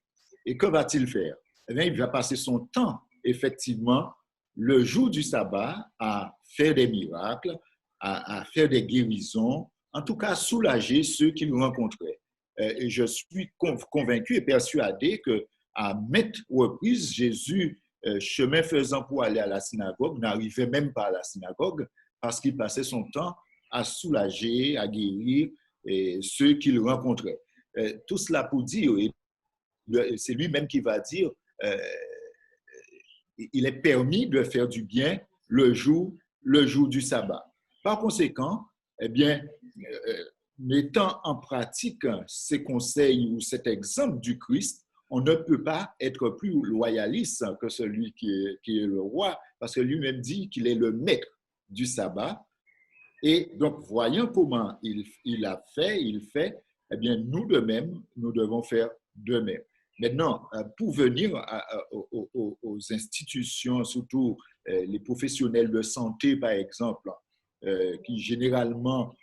Et que va-t-il faire? Eh bien, il va passer son temps, effectivement, le jour du sabbat, à faire des miracles, à faire des guérisons, en tout cas, soulager ceux qu'il rencontrait. Et je suis convaincu et persuadé qu'à maintes reprises, Jésus, chemin faisant pour aller à la synagogue, n'arrivait même pas à la synagogue parce qu'il passait son temps à soulager, à guérir ceux qu'il rencontrait. Tout cela pour dire, c'est lui-même qui va dire il est permis de faire du bien le jour du sabbat. Par conséquent, eh bien, mettant en pratique ces conseils ou cet exemple du Christ, on ne peut pas être plus loyaliste que celui qui est le roi, parce que lui-même dit qu'il est le maître du sabbat. Et donc, voyant comment il fait, eh bien, nous de même, nous devons faire de même. Maintenant, pour venir aux institutions, surtout les professionnels de santé, par exemple, qui généralement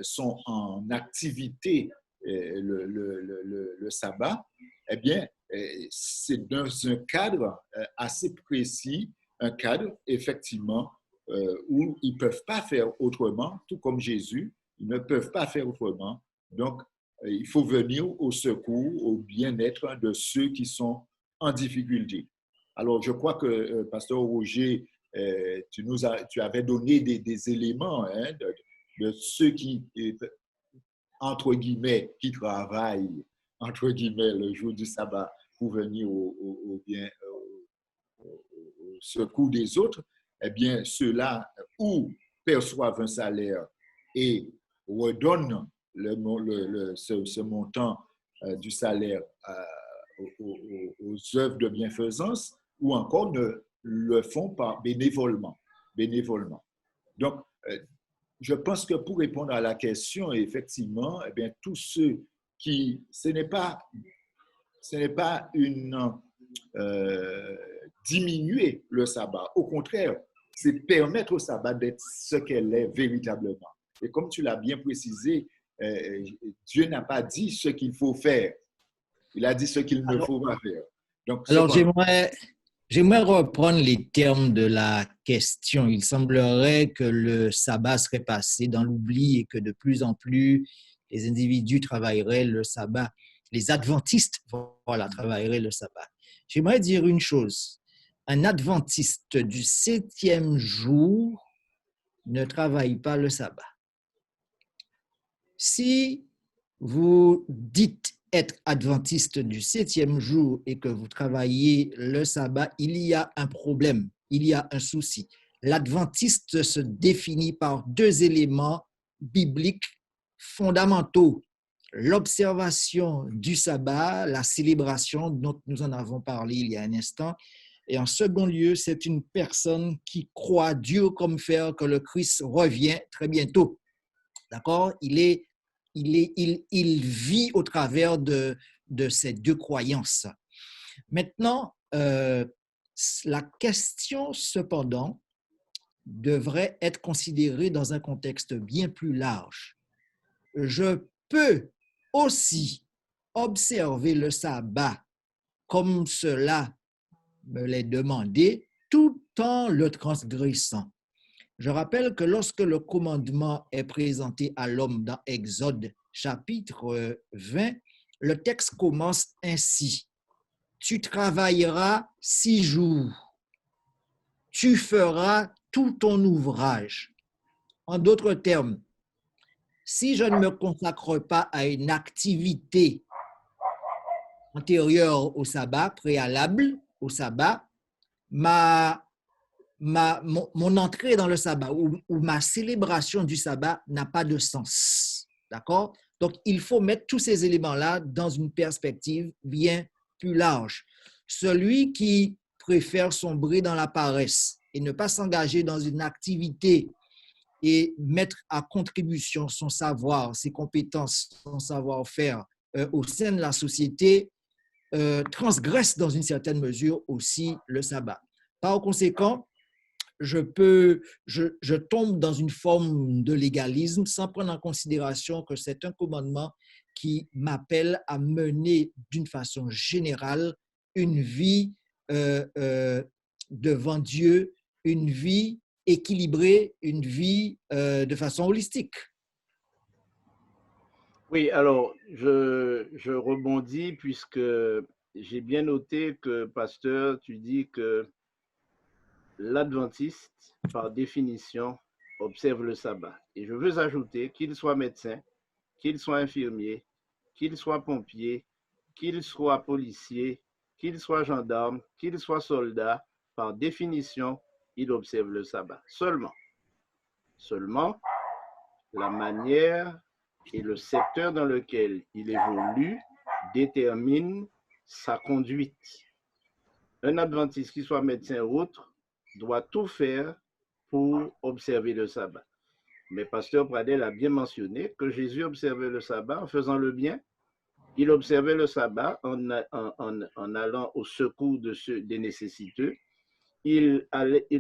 sont en activité le sabbat, eh bien, c'est dans un cadre assez précis, un cadre effectivement où ils ne peuvent pas faire autrement, tout comme Jésus, ils ne peuvent pas faire autrement. Donc, il faut venir au secours, au bien-être de ceux qui sont en difficulté. Alors, je crois que, Pasteur Roger, tu avais donné des éléments hein, de ceux qui, entre guillemets, qui travaillent, entre guillemets, le jour du sabbat pour venir au secours des autres. Eh bien, ceux-là ou perçoivent un salaire et redonnent ce montant du salaire aux œuvres de bienfaisance, ou encore ne le font pas bénévolement. Donc, je pense que pour répondre à la question, effectivement, eh bien, tous ceux qui... Ce n'est pas une... diminuer le sabbat. Au contraire, c'est permettre au sabbat d'être ce qu'elle est véritablement. Et comme tu l'as bien précisé, Dieu n'a pas dit ce qu'il faut faire. Il a dit ce qu'il ne faut pas faire. Donc, alors j'aimerais reprendre les termes de la question. Il semblerait que le sabbat serait passé dans l'oubli et que de plus en plus, les individus travailleraient le sabbat. Les adventistes, voilà, travailleraient le sabbat. J'aimerais dire une chose. Un adventiste du 7e jour ne travaille pas le sabbat. Si vous dites être adventiste du 7e jour et que vous travaillez le sabbat, il y a un problème, il y a un souci. L'adventiste se définit par 2 éléments bibliques fondamentaux. L'observation du sabbat, la célébration dont nous en avons parlé il y a un instant, et en second lieu, c'est une personne qui croit dur comme fer que le Christ revient très bientôt. D'accord? Il vit au travers de ces 2 croyances. Maintenant, la question, cependant, devrait être considérée dans un contexte bien plus large. Je peux aussi observer le sabbat comme cela me l'est demandé, tout en le transgressant. Je rappelle que lorsque le commandement est présenté à l'homme dans Exode chapitre 20, le texte commence ainsi. Tu travailleras 6 jours. Tu feras tout ton ouvrage. En d'autres termes, si je ne me consacre pas à une activité antérieure au sabbat, préalable au sabbat, mon entrée dans le sabbat ou ma célébration du sabbat n'a pas de sens. D'accord? Donc, il faut mettre tous ces éléments-là dans une perspective bien plus large. Celui qui préfère sombrer dans la paresse et ne pas s'engager dans une activité et mettre à contribution son savoir, ses compétences, son savoir-faire au sein de la société, transgresse dans une certaine mesure aussi le sabbat. Par conséquent, je tombe dans une forme de légalisme sans prendre en considération que c'est un commandement qui m'appelle à mener d'une façon générale une vie devant Dieu, une vie équilibrée, une vie de façon holistique. Oui, alors je rebondis puisque j'ai bien noté que, pasteur, tu dis que l'adventiste, par définition, observe le sabbat. Et je veux ajouter qu'il soit médecin, qu'il soit infirmier, qu'il soit pompier, qu'il soit policier, qu'il soit gendarme, qu'il soit soldat, par définition, il observe le sabbat. Seulement, la manière et le secteur dans lequel il évolue détermine sa conduite. Un adventiste qui soit médecin ou autre doit tout faire pour observer le sabbat. Mais Pasteur Pradel a bien mentionné que Jésus observait le sabbat en faisant le bien. Il observait le sabbat en allant au secours des nécessiteux. Il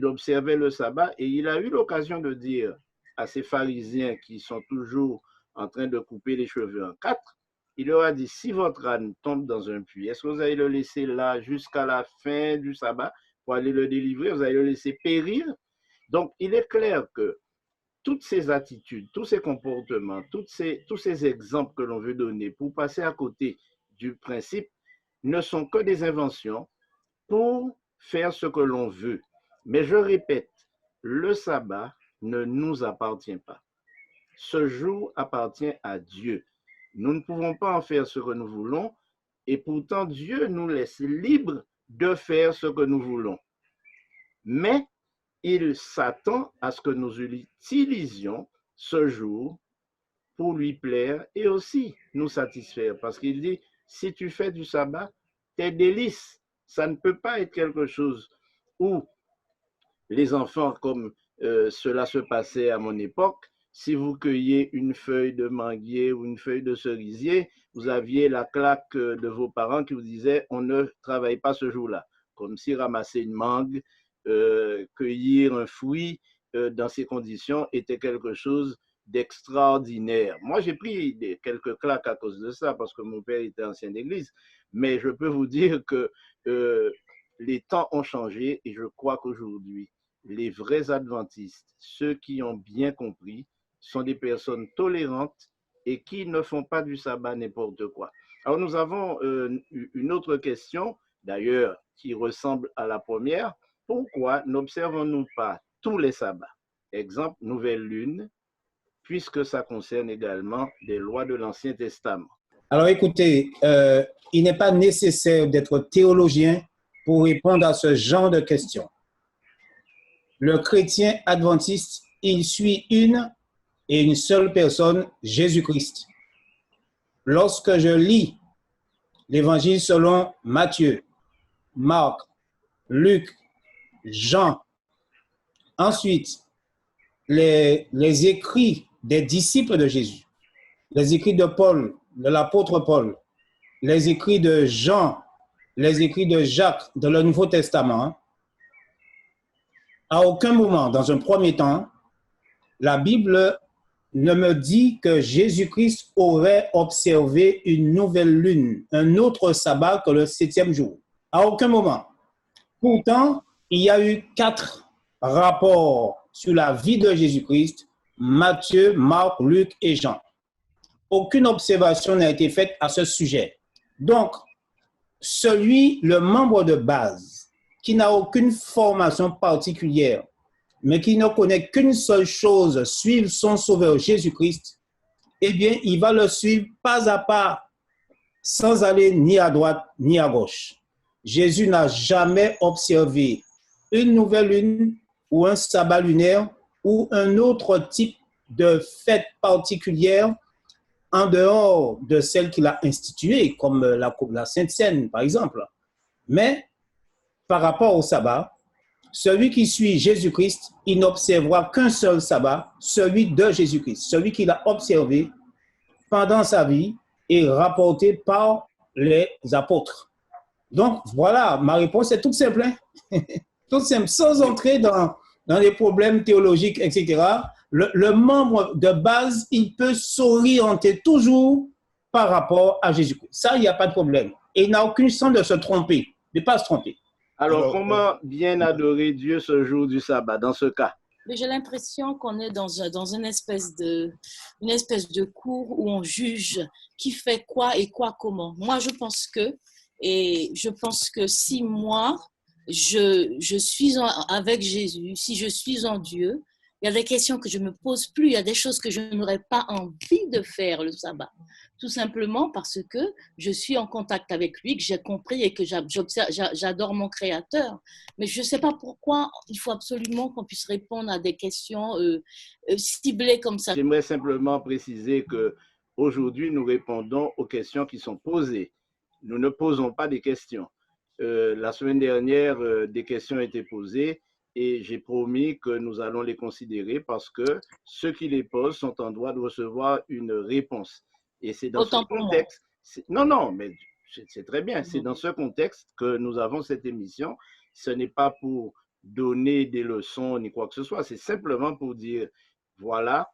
observait le sabbat et il a eu l'occasion de dire à ces pharisiens qui sont toujours en train de couper les cheveux en quatre, il leur a dit, si votre âne tombe dans un puits, est-ce que vous allez le laisser là jusqu'à la fin du sabbat pour aller le délivrer? Vous allez le laisser périr? Donc, il est clair que toutes ces attitudes, tous ces comportements, tous ces exemples que l'on veut donner pour passer à côté du principe ne sont que des inventions pour faire ce que l'on veut. Mais je répète, le sabbat ne nous appartient pas. Ce jour appartient à Dieu. Nous ne pouvons pas en faire ce que nous voulons et pourtant Dieu nous laisse libres de faire ce que nous voulons. Mais il s'attend à ce que nous utilisions ce jour pour lui plaire et aussi nous satisfaire. Parce qu'il dit, si tu fais du sabbat, tes délices, ça ne peut pas être quelque chose où les enfants, comme cela se passait à mon époque, si vous cueillez une feuille de manguier ou une feuille de cerisier, vous aviez la claque de vos parents qui vous disaient, on ne travaille pas ce jour-là. Comme si ramasser une mangue, cueillir un fruit dans ces conditions était quelque chose d'extraordinaire. Moi, j'ai pris quelques claques à cause de ça parce que mon père était ancien d'église, mais je peux vous dire que les temps ont changé et je crois qu'aujourd'hui, les vrais adventistes, ceux qui ont bien compris, sont des personnes tolérantes et qui ne font pas du sabbat n'importe quoi. Alors, nous avons une autre question, d'ailleurs, qui ressemble à la première. Pourquoi n'observons-nous pas tous les sabbats? Exemple, nouvelle lune, puisque ça concerne également des lois de l'Ancien Testament. Alors écoutez, il n'est pas nécessaire d'être théologien pour répondre à ce genre de questions. Le chrétien adventiste, il suit une et une seule personne, Jésus-Christ. Lorsque je lis l'évangile selon Matthieu, Marc, Luc, Jean, ensuite les écrits des disciples de Jésus, les écrits de Paul, de l'apôtre Paul, les écrits de Jean, les écrits de Jacques dans le Nouveau Testament, à aucun moment, dans un premier temps, la Bible ne me dit que Jésus-Christ aurait observé une nouvelle lune, un autre sabbat que le 7e jour. À aucun moment. Pourtant, il y a eu 4 rapports sur la vie de Jésus-Christ, Matthieu, Marc, Luc et Jean. Aucune observation n'a été faite à ce sujet. Donc, le membre de base, qui n'a aucune formation particulière, mais qui ne connaît qu'une seule chose, suivre son Sauveur Jésus-Christ, eh bien, il va le suivre pas à pas, sans aller ni à droite ni à gauche. Jésus n'a jamais observé une nouvelle lune ou un sabbat lunaire ou un autre type de fête particulière en dehors de celle qu'il a instituée, comme la Sainte Seine, par exemple. Mais par rapport au sabbat, celui qui suit Jésus-Christ, il n'observera qu'un seul sabbat, celui de Jésus-Christ, celui qu'il a observé pendant sa vie et rapporté par les apôtres. Donc, voilà, ma réponse est toute simple. Tout simple, sans entrer dans les problèmes théologiques, etc. Le membre de base, il peut s'orienter toujours par rapport à Jésus-Christ. Ça, il n'y a pas de problème. Et il n'a aucune chance de se tromper, de ne pas se tromper. Alors, comment bien adorer Dieu ce jour du sabbat, dans ce cas? Mais j'ai l'impression qu'on est dans une espèce de cours où on juge qui fait quoi et quoi comment. Moi, je pense que si moi, je suis avec Jésus, si je suis en Dieu, Il y a des questions que je ne me pose plus. Il y a des choses que je n'aurais pas envie de faire le sabbat. Tout simplement parce que je suis en contact avec lui, que j'ai compris et que j'adore mon Créateur. Mais je ne sais pas pourquoi il faut absolument qu'on puisse répondre à des questions ciblées comme ça. J'aimerais simplement préciser qu'aujourd'hui, nous répondons aux questions qui sont posées. Nous ne posons pas des questions. La semaine dernière, des questions ont été posées et j'ai promis que nous allons les considérer parce que ceux qui les posent sont en droit de recevoir une réponse. Et c'est dans ce contexte. Non, mais c'est très bien. C'est dans ce contexte que nous avons cette émission. Ce n'est pas pour donner des leçons ni quoi que ce soit. C'est simplement pour dire, voilà,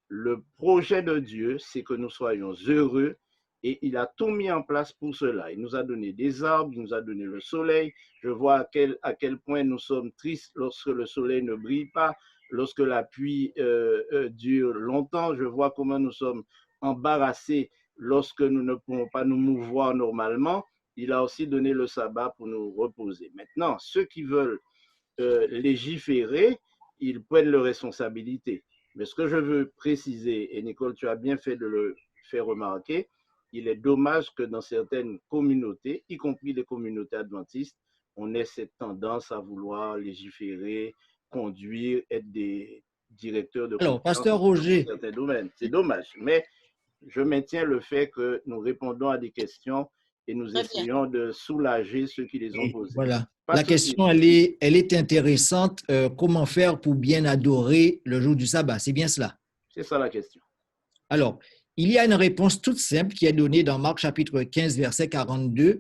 le projet de Dieu, c'est que nous soyons heureux et il a tout mis en place pour cela. Il nous a donné des arbres, il nous a donné le soleil. Je vois à quel point nous sommes tristes lorsque le soleil ne brille pas, lorsque la pluie dure longtemps. Je vois comment nous sommes embarrassés lorsque nous ne pouvons pas nous mouvoir normalement. Il a aussi donné le sabbat pour nous reposer. Maintenant, ceux qui veulent légiférer, ils prennent leurs responsabilités. Mais ce que je veux préciser, et Nicole, tu as bien fait de le faire remarquer, il est dommage que dans certaines communautés, y compris les communautés adventistes, on ait cette tendance à vouloir légiférer, conduire, être des directeurs de Alors, Pasteur Roger, dans certains domaines. C'est dommage, mais je maintiens le fait que nous répondons à des questions et nous essayons de soulager ceux qui les ont posées. Voilà. La question, elle est intéressante. Comment faire pour bien adorer le jour du sabbat? C'est bien cela? C'est ça la question. Alors, il y a une réponse toute simple qui est donnée dans Marc chapitre 15, verset 42.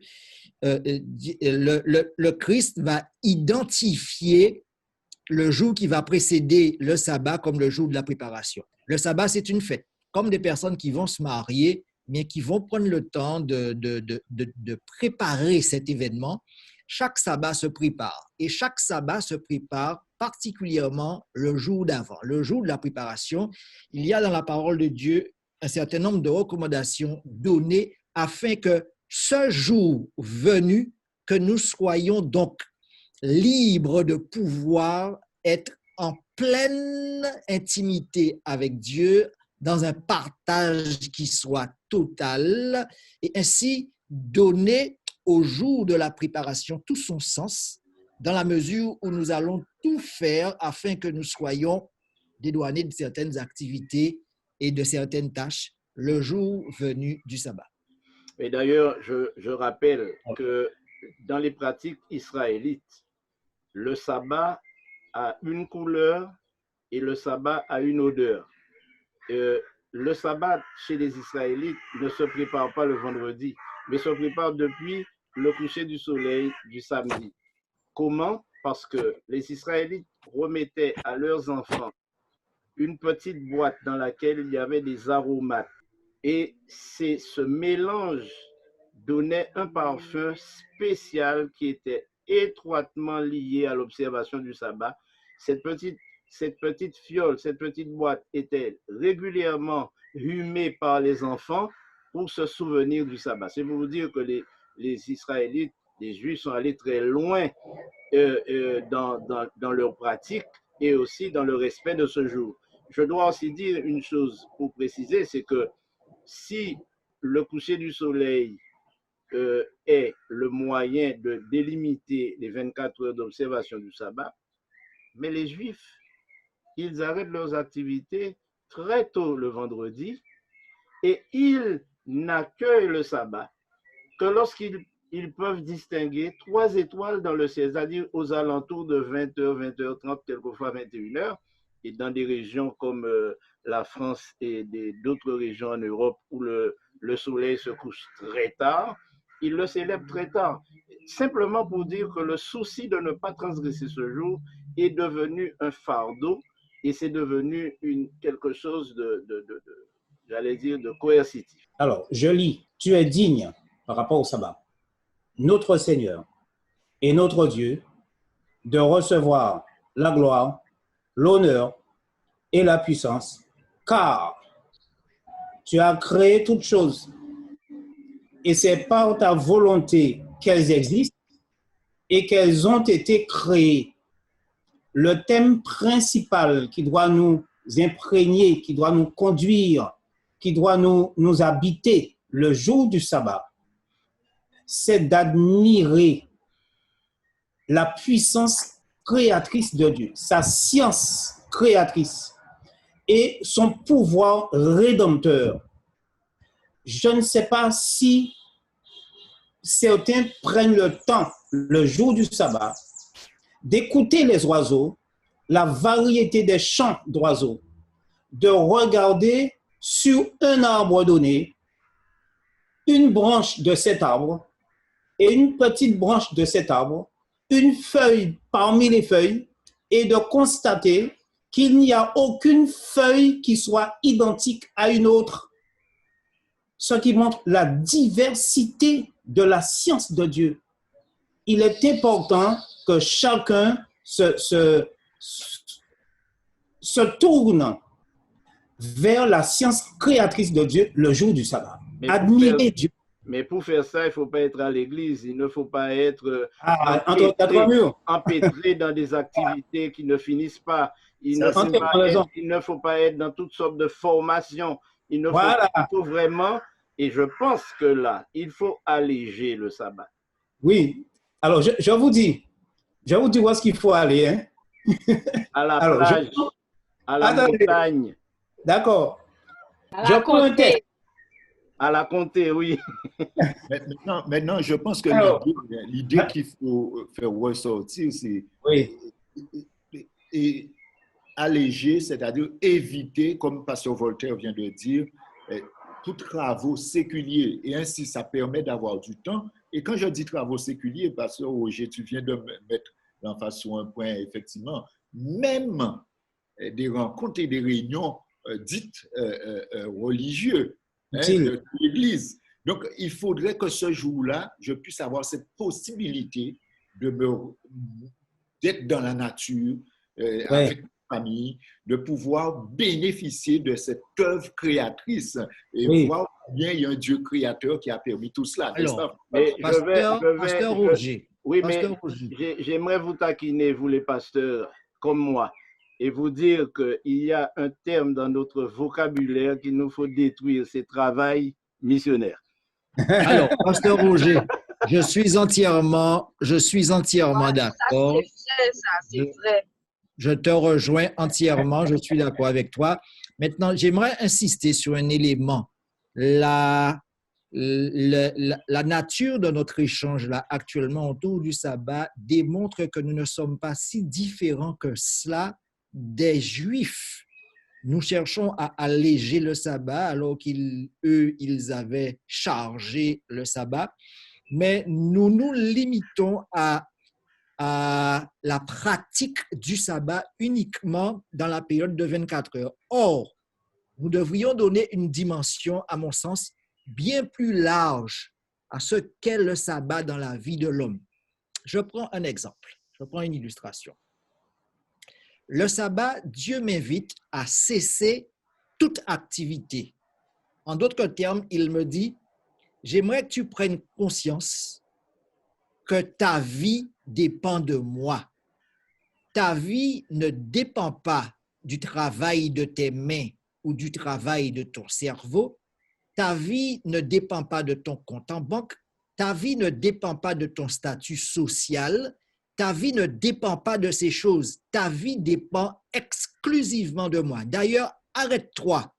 Le Christ va identifier le jour qui va précéder le sabbat comme le jour de la préparation. Le sabbat, c'est une fête. Comme des personnes qui vont se marier, mais qui vont prendre le temps de préparer cet événement, chaque sabbat se prépare. Et chaque sabbat se prépare particulièrement le jour d'avant. Le jour de la préparation, il y a dans la parole de Dieu un certain nombre de recommandations données afin que ce jour venu, que nous soyons donc libres de pouvoir être en pleine intimité avec Dieu, dans un partage qui soit total, et ainsi donner au jour de la préparation tout son sens, dans la mesure où nous allons tout faire afin que nous soyons dédouanés de certaines activités et de certaines tâches le jour venu du sabbat. Et d'ailleurs, je rappelle que dans les pratiques israélites, le sabbat a une couleur et le sabbat a une odeur. Le sabbat chez les Israélites ne se prépare pas le vendredi, mais se prépare depuis le coucher du soleil du samedi. Comment? Parce que les Israélites remettaient à leurs enfants une petite boîte dans laquelle il y avait des aromates. Et ce mélange donnait un parfum spécial qui était étroitement lié à l'observation du sabbat. Cette petite fiole, cette petite boîte était régulièrement humée par les enfants pour se souvenir du sabbat. C'est pour vous dire que les Israélites, les Juifs sont allés très loin dans leur pratique et aussi dans le respect de ce jour. Je dois aussi dire une chose pour préciser, c'est que si le coucher du soleil est le moyen de délimiter les 24 heures d'observation du sabbat, mais les Juifs, ils arrêtent leurs activités très tôt le vendredi et ils n'accueillent le sabbat que lorsqu'ils peuvent distinguer 3 étoiles dans le ciel, c'est-à-dire aux alentours de 20h, 20h30, quelquefois 21h, et dans des régions comme la France et d'autres régions en Europe où le soleil se couche très tard, ils le célèbrent très tard. Simplement pour dire que le souci de ne pas transgresser ce jour est devenu un fardeau et c'est devenu quelque chose j'allais dire, de coercitif. Alors, je lis, tu es digne par rapport au sabbat, notre Seigneur et notre Dieu, de recevoir la gloire, l'honneur et la puissance, car tu as créé toutes choses et c'est par ta volonté qu'elles existent et qu'elles ont été créées. le thème principal qui doit nous imprégner, qui doit nous conduire, qui doit nous habiter le jour du sabbat, c'est d'admirer la puissance créatrice de Dieu, sa science créatrice et son pouvoir rédempteur. Je ne sais pas si certains prennent le temps, le jour du sabbat, d'écouter les oiseaux, la variété des chants d'oiseaux, de regarder sur un arbre donné, une branche de cet arbre et une petite branche de cet arbre, une feuille parmi les feuilles, et de constater qu'il n'y a aucune feuille qui soit identique à une autre, ce qui montre la diversité de la science de Dieu. Il est important que chacun se tourne vers la science créatrice de Dieu le jour du sabbat. Admirer Dieu. Mais pour faire ça, il ne faut pas être à l'église, il ne faut pas être empêtré dans des activités qui ne finissent pas. Il ne faut pas être dans toutes sortes de formations. Il faut vraiment, et je pense que là, il faut alléger le sabbat. Oui. Alors, je vous dis où est-ce qu'il faut aller. Hein? À la plage, à la montagne. D'accord. Je prends un texte. À la comté, oui. Maintenant, je pense que l'idée qu'il faut faire ressortir, c'est alléger, c'est-à-dire éviter, comme Pasteur Voltaire vient de dire, tous travaux séculiers. Et ainsi, ça permet d'avoir du temps. Et quand je dis travaux séculiers, Pasteur Roger, tu viens de me mettre en face sur un point, effectivement, même des rencontres et des réunions dites religieuses. De l'Église. Donc, il faudrait que ce jour-là, je puisse avoir cette possibilité d'être dans la nature, avec ma famille, de pouvoir bénéficier de cette œuvre créatrice et voir bien il y a un Dieu créateur qui a permis tout cela. Alors, Pasteur Roger. Oui, mais j'aimerais vous taquiner, vous les pasteurs, comme moi, et vous dire qu'il y a un terme dans notre vocabulaire qu'il nous faut détruire, c'est travail missionnaire. Alors, Pasteur Roger, je suis entièrement d'accord. C'est vrai. Je te rejoins entièrement, je suis d'accord avec toi. Maintenant, j'aimerais insister sur un élément. La nature de notre échange là actuellement autour du sabbat démontre que nous ne sommes pas si différents que cela des Juifs. Nous cherchons à alléger le sabbat alors qu'ils avaient chargé le sabbat, mais nous nous limitons à la pratique du sabbat uniquement dans la période de 24 heures. Or, nous devrions donner une dimension, à mon sens, bien plus large à ce qu'est le sabbat dans la vie de l'homme. Je prends un exemple, je prends une illustration. Le sabbat, Dieu m'invite à cesser toute activité. En d'autres termes, il me dit, j'aimerais que tu prennes conscience que ta vie dépend de moi. Ta vie ne dépend pas du travail de tes mains ou du travail de ton cerveau. Ta vie ne dépend pas de ton compte en banque. Ta vie ne dépend pas de ton statut social. Ta vie ne dépend pas de ces choses. Ta vie dépend exclusivement de moi. D'ailleurs, arrête-toi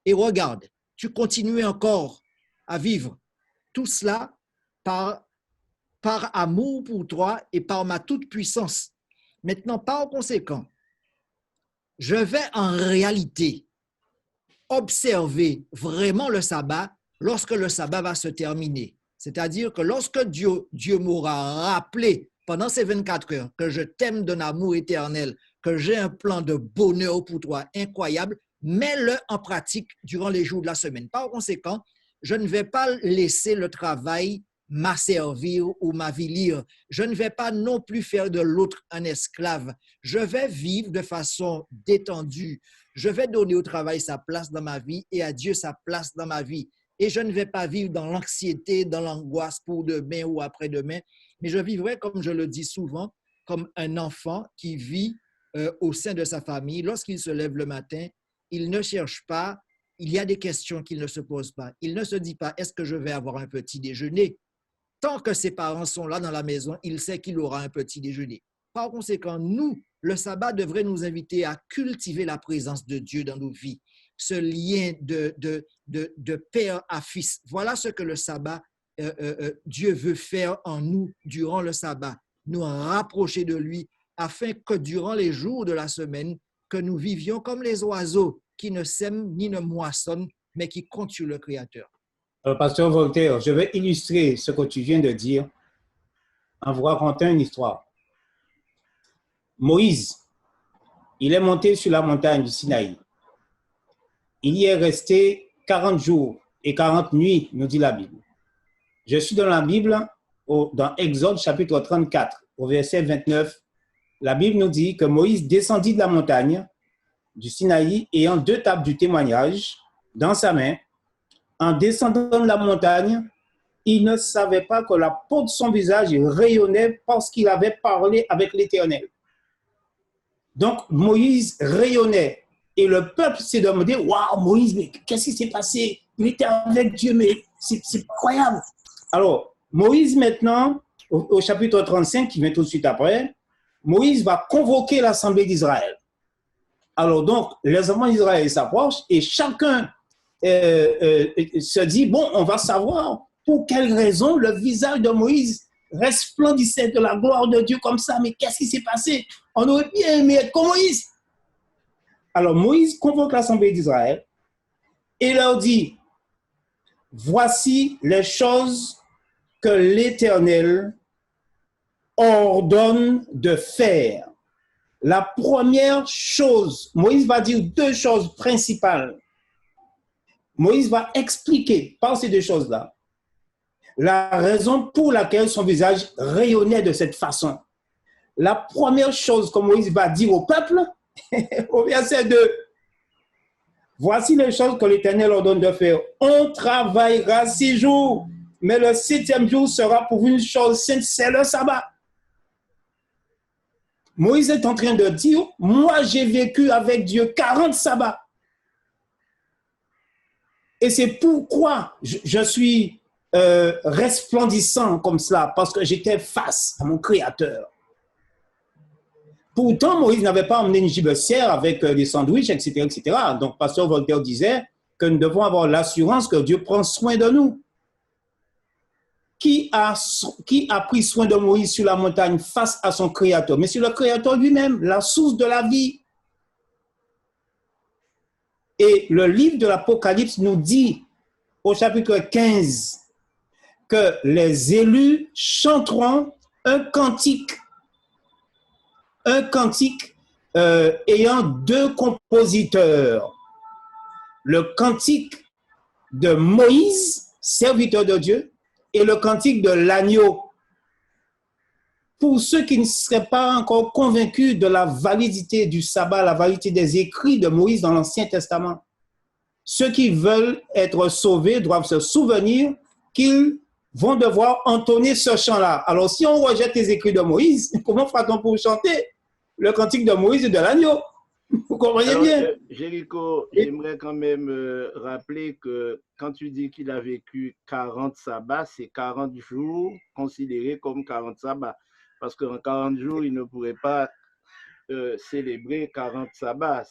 et regarde. Tu continues encore à vivre tout cela par amour pour toi et par ma toute-puissance. Maintenant, par conséquent, je vais en réalité observer vraiment le sabbat lorsque le sabbat va se terminer. C'est-à-dire que lorsque Dieu m'aura rappelé pendant ces 24 heures que je t'aime d'un amour éternel, que j'ai un plan de bonheur pour toi incroyable, mets-le en pratique durant les jours de la semaine. Par conséquent, je ne vais pas laisser le travail m'asservir ou m'avilir. Je ne vais pas non plus faire de l'autre un esclave. Je vais vivre de façon détendue. Je vais donner au travail sa place dans ma vie et à Dieu sa place dans ma vie. Et je ne vais pas vivre dans l'anxiété, dans l'angoisse pour demain ou après-demain, mais je vivrai, comme je le dis souvent, comme un enfant qui vit au sein de sa famille, lorsqu'il se lève le matin, il ne cherche pas, il y a des questions qu'il ne se pose pas. Il ne se dit pas, est-ce que je vais avoir un petit déjeuner? Tant que ses parents sont là dans la maison, il sait qu'il aura un petit déjeuner. Par conséquent, nous, le sabbat devrait nous inviter à cultiver la présence de Dieu dans nos vies, ce lien de père à fils. Voilà ce que le sabbat, Dieu veut faire en nous durant le sabbat, nous rapprocher de lui, afin que durant les jours de la semaine, que nous vivions comme les oiseaux qui ne sèment ni ne moissonnent, mais qui comptent sur le Créateur. Alors, Pasteur Voltaire, je vais illustrer ce que tu viens de dire en vous racontant une histoire. Moïse, il est monté sur la montagne du Sinaï. Il y est resté 40 jours et 40 nuits, nous dit la Bible. Je suis dans la Bible, dans Exode chapitre 34, au verset 29. La Bible nous dit que Moïse descendit de la montagne du Sinaï ayant 2 tables du témoignage dans sa main. En descendant de la montagne, il ne savait pas que la peau de son visage rayonnait parce qu'il avait parlé avec l'Éternel. Donc, Moïse rayonnait. Et le peuple s'est demandé, waouh, Moïse, mais qu'est-ce qui s'est passé? Il était avec Dieu, mais c'est incroyable. Alors, Moïse maintenant, au chapitre 35, qui vient tout de suite après, Moïse va convoquer l'Assemblée d'Israël. Alors donc, les enfants d'Israël s'approchent et chacun se dit, bon, on va savoir pour quelle raison le visage de Moïse resplendissait de la gloire de Dieu comme ça. Mais qu'est-ce qui s'est passé? On aurait bien aimé être comme Moïse. Alors Moïse convoque l'Assemblée d'Israël et leur dit, voici les choses que l'Éternel ordonne de faire. La première chose, Moïse va dire 2 choses principales. Moïse va expliquer par ces 2 choses-là la raison pour laquelle son visage rayonnait de cette façon. La première chose que Moïse va dire au peuple, au verset 2, voici les choses que l'Éternel ordonne de faire. On travaillera 6 jours, mais le 7e jour sera pour une chose sainte, c'est le sabbat. Moïse est en train de dire, moi j'ai vécu avec Dieu 40 sabbats. Et c'est pourquoi je suis resplendissant comme cela, parce que j'étais face à mon Créateur. Pourtant, Moïse n'avait pas emmené une gibecière avec des sandwichs, etc., etc. Donc, Pasteur Voltaire disait que nous devons avoir l'assurance que Dieu prend soin de nous. Qui a pris soin de Moïse sur la montagne face à son Créateur? Mais c'est le Créateur lui-même, la source de la vie. Et le livre de l'Apocalypse nous dit, au chapitre 15, que les élus chanteront un cantique ayant 2 compositeurs. Le cantique de Moïse, serviteur de Dieu, et le cantique de l'agneau. Pour ceux qui ne seraient pas encore convaincus de la validité du sabbat, la validité des écrits de Moïse dans l'Ancien Testament, ceux qui veulent être sauvés doivent se souvenir qu'ils vont devoir entonner ce chant-là. Alors, si on rejette les écrits de Moïse, comment fera-t-on pour chanter le cantique de Moïse et de l'agneau? Vous comprenez bien? Jéricho, j'aimerais quand même rappeler que quand tu dis qu'il a vécu 40 sabbats, c'est 40 jours considérés comme 40 sabbats. Parce qu'en 40 jours, il ne pourrait pas célébrer 40 sabbats.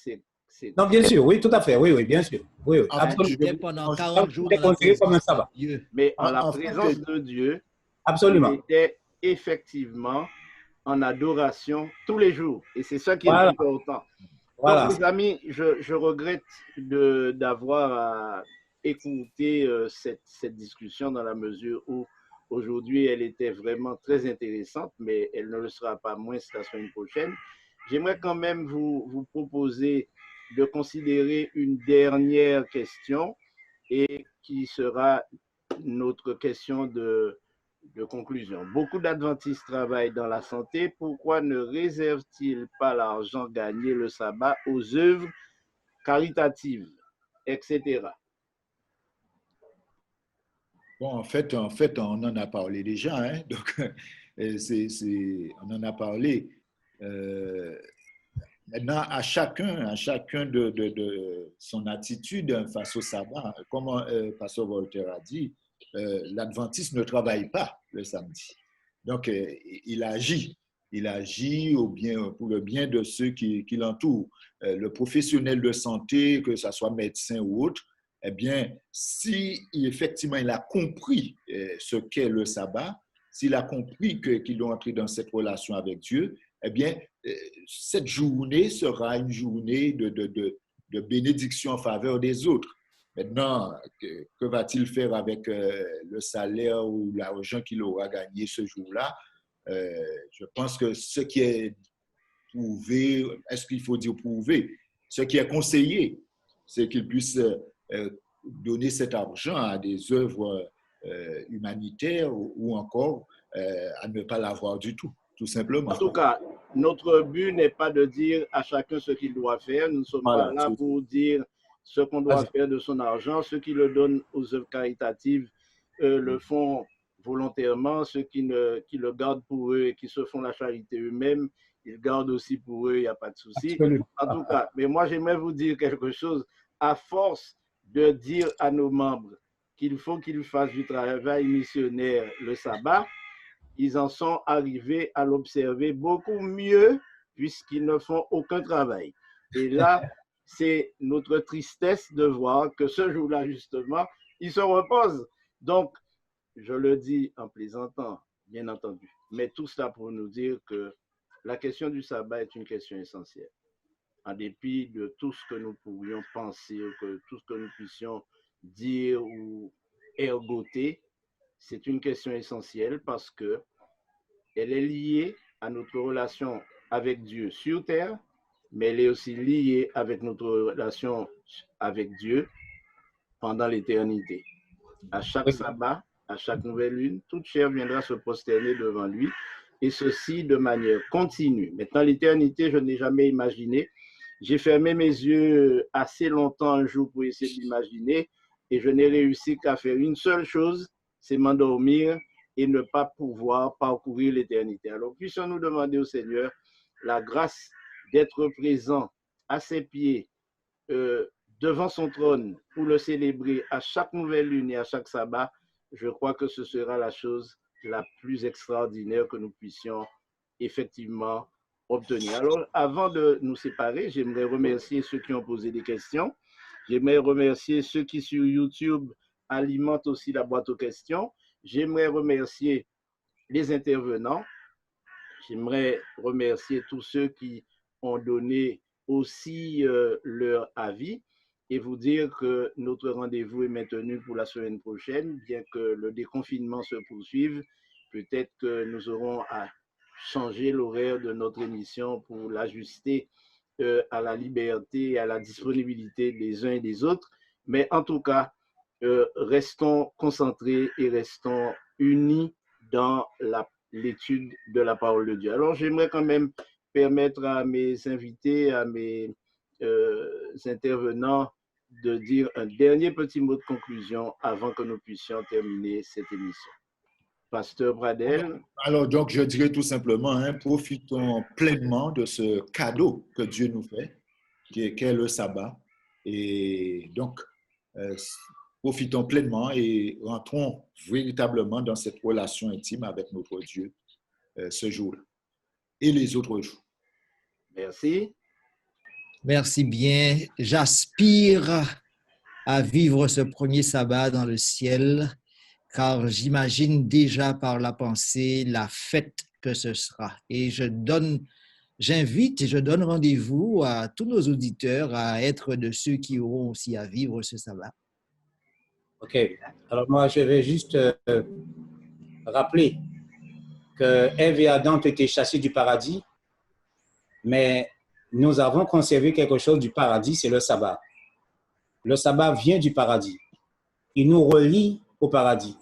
Non, bien sûr, oui, tout à fait, oui, bien sûr. Oui, absolument. Pendant 40 jours dans la comme un sabbat. Mais en la présence de Dieu, absolument. Il était effectivement en adoration tous les jours. Et c'est ça qui est important. Voilà. Donc, les amis, je regrette d'avoir écouté cette discussion dans la mesure où aujourd'hui, elle était vraiment très intéressante, mais elle ne le sera pas moins la semaine prochaine. J'aimerais quand même vous proposer de considérer une dernière question et qui sera notre question de conclusion. Beaucoup d'adventistes travaillent dans la santé. Pourquoi ne réservent-ils pas l'argent gagné le sabbat aux œuvres caritatives, etc.? Bon, en fait, on en a parlé déjà. Hein? Donc, on en a parlé. Maintenant, à chacun de son attitude face au sabbat, comme Pasteur Voltaire a dit, l'adventiste ne travaille pas le samedi. Donc, il agit pour le bien de ceux qui l'entourent. Le professionnel de santé, que ce soit médecin ou autre, eh bien, si effectivement il a compris ce qu'est le sabbat, s'il a compris qu'il doit entrer dans cette relation avec Dieu, eh bien, cette journée sera une journée de bénédiction en faveur des autres. Maintenant, que va-t-il faire avec le salaire ou l'argent qu'il aura gagné ce jour-là? Je pense que ce qui est prouvé, est-ce qu'il faut dire prouvé? Ce qui est conseillé, c'est qu'il puisse donner cet argent à des œuvres humanitaires ou encore à ne pas l'avoir du tout simplement. En tout cas, notre but n'est pas de dire à chacun ce qu'il doit faire. Nous ne sommes pas là pour dire ce qu'on doit faire de son argent. Ceux qui le donnent aux œuvres caritatives le font volontairement. Ceux qui le gardent pour eux et qui se font la charité eux-mêmes, ils gardent aussi pour eux, il n'y a pas de souci. En tout cas, mais moi j'aimerais vous dire quelque chose. À force de dire à nos membres qu'il faut qu'ils fassent du travail missionnaire le sabbat, ils en sont arrivés à l'observer beaucoup mieux puisqu'ils ne font aucun travail. Et là, c'est notre tristesse de voir que ce jour-là, justement, ils se reposent. Donc, je le dis en plaisantant, bien entendu, mais tout cela pour nous dire que la question du sabbat est une question essentielle. En dépit de tout ce que nous pourrions penser, tout ce que nous puissions dire ou ergoter, c'est une question essentielle parce que elle est liée à notre relation avec Dieu sur terre, mais elle est aussi liée avec notre relation avec Dieu pendant l'éternité. À chaque sabbat, à chaque nouvelle lune, toute chair viendra se prosterner devant lui, et ceci de manière continue. Maintenant, l'éternité, je n'ai jamais imaginé. J'ai fermé mes yeux assez longtemps un jour pour essayer d'imaginer, et je n'ai réussi qu'à faire une seule chose, c'est m'endormir et ne pas pouvoir parcourir l'éternité. Alors, puissions-nous demander au Seigneur la grâce d'être présent à ses pieds, devant son trône, pour le célébrer à chaque nouvelle lune et à chaque sabbat. Je crois que ce sera la chose la plus extraordinaire que nous puissions effectivement obtenir. Alors, avant de nous séparer, j'aimerais remercier ceux qui ont posé des questions. J'aimerais remercier ceux qui, sur YouTube, alimentent aussi la boîte aux questions. J'aimerais remercier les intervenants. J'aimerais remercier tous ceux qui ont donné aussi leur avis et vous dire que notre rendez-vous est maintenu pour la semaine prochaine, bien que le déconfinement se poursuive. Peut-être que nous aurons à changer l'horaire de notre émission pour l'ajuster à la liberté et à la disponibilité des uns et des autres. Mais en tout cas, restons concentrés et restons unis dans l'étude de la parole de Dieu. Alors, j'aimerais quand même permettre à mes invités, à mes intervenants de dire un dernier petit mot de conclusion avant que nous puissions terminer cette émission. Pasteur Bradel. Alors, donc, je dirais tout simplement, profitons pleinement de ce cadeau que Dieu nous fait, qui est le sabbat. Et donc, profitons pleinement et rentrons véritablement dans cette relation intime avec notre Dieu ce jour-là et les autres jours. Merci. Merci bien. J'aspire à vivre ce premier sabbat dans le ciel, car j'imagine déjà par la pensée la fête que ce sera. Et j'invite et je donne rendez-vous à tous nos auditeurs à être de ceux qui auront aussi à vivre ce sabbat. OK. Alors moi, je vais juste rappeler que Ève et Adam ont été chassés du paradis, mais nous avons conservé quelque chose du paradis, c'est le sabbat. Le sabbat vient du paradis. Il nous relie au paradis.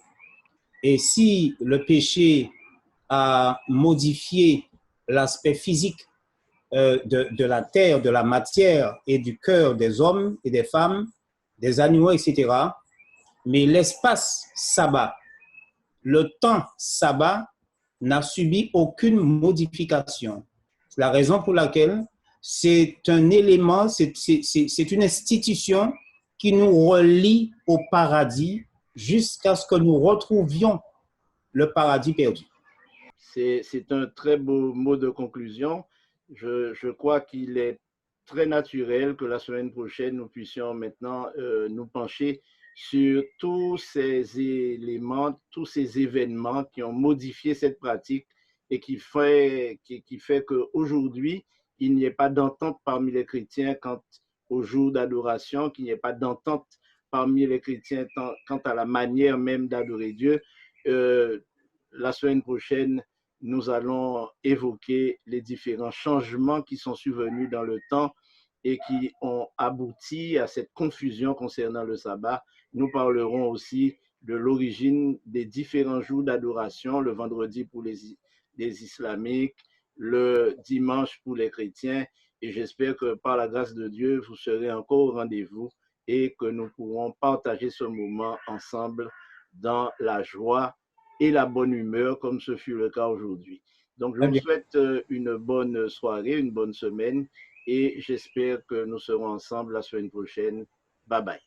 Et si le péché a modifié l'aspect physique de la terre, de la matière et du cœur des hommes et des femmes, des animaux, etc., mais l'espace sabbat, le temps sabbat n'a subi aucune modification. C'est la raison pour laquelle c'est un élément, c'est une institution qui nous relie au paradis jusqu'à ce que nous retrouvions le paradis perdu. C'est un très beau mot de conclusion. Je crois qu'il est très naturel que la semaine prochaine, nous puissions maintenant nous pencher sur tous ces éléments, tous ces événements qui ont modifié cette pratique et qui fait qu'aujourd'hui, il n'y ait pas d'entente parmi les chrétiens quant au jour d'adoration, qu'il n'y ait pas d'entente parmi les chrétiens quant à la manière même d'adorer Dieu. La semaine prochaine, nous allons évoquer les différents changements qui sont survenus dans le temps et qui ont abouti à cette confusion concernant le sabbat. Nous parlerons aussi de l'origine des différents jours d'adoration, le vendredi pour les islamiques, le dimanche pour les chrétiens, et j'espère que par la grâce de Dieu, vous serez encore au rendez-vous et que nous pourrons partager ce moment ensemble dans la joie et la bonne humeur, comme ce fut le cas aujourd'hui. Donc, je vous souhaite une bonne soirée, une bonne semaine, et j'espère que nous serons ensemble la semaine prochaine. Bye bye.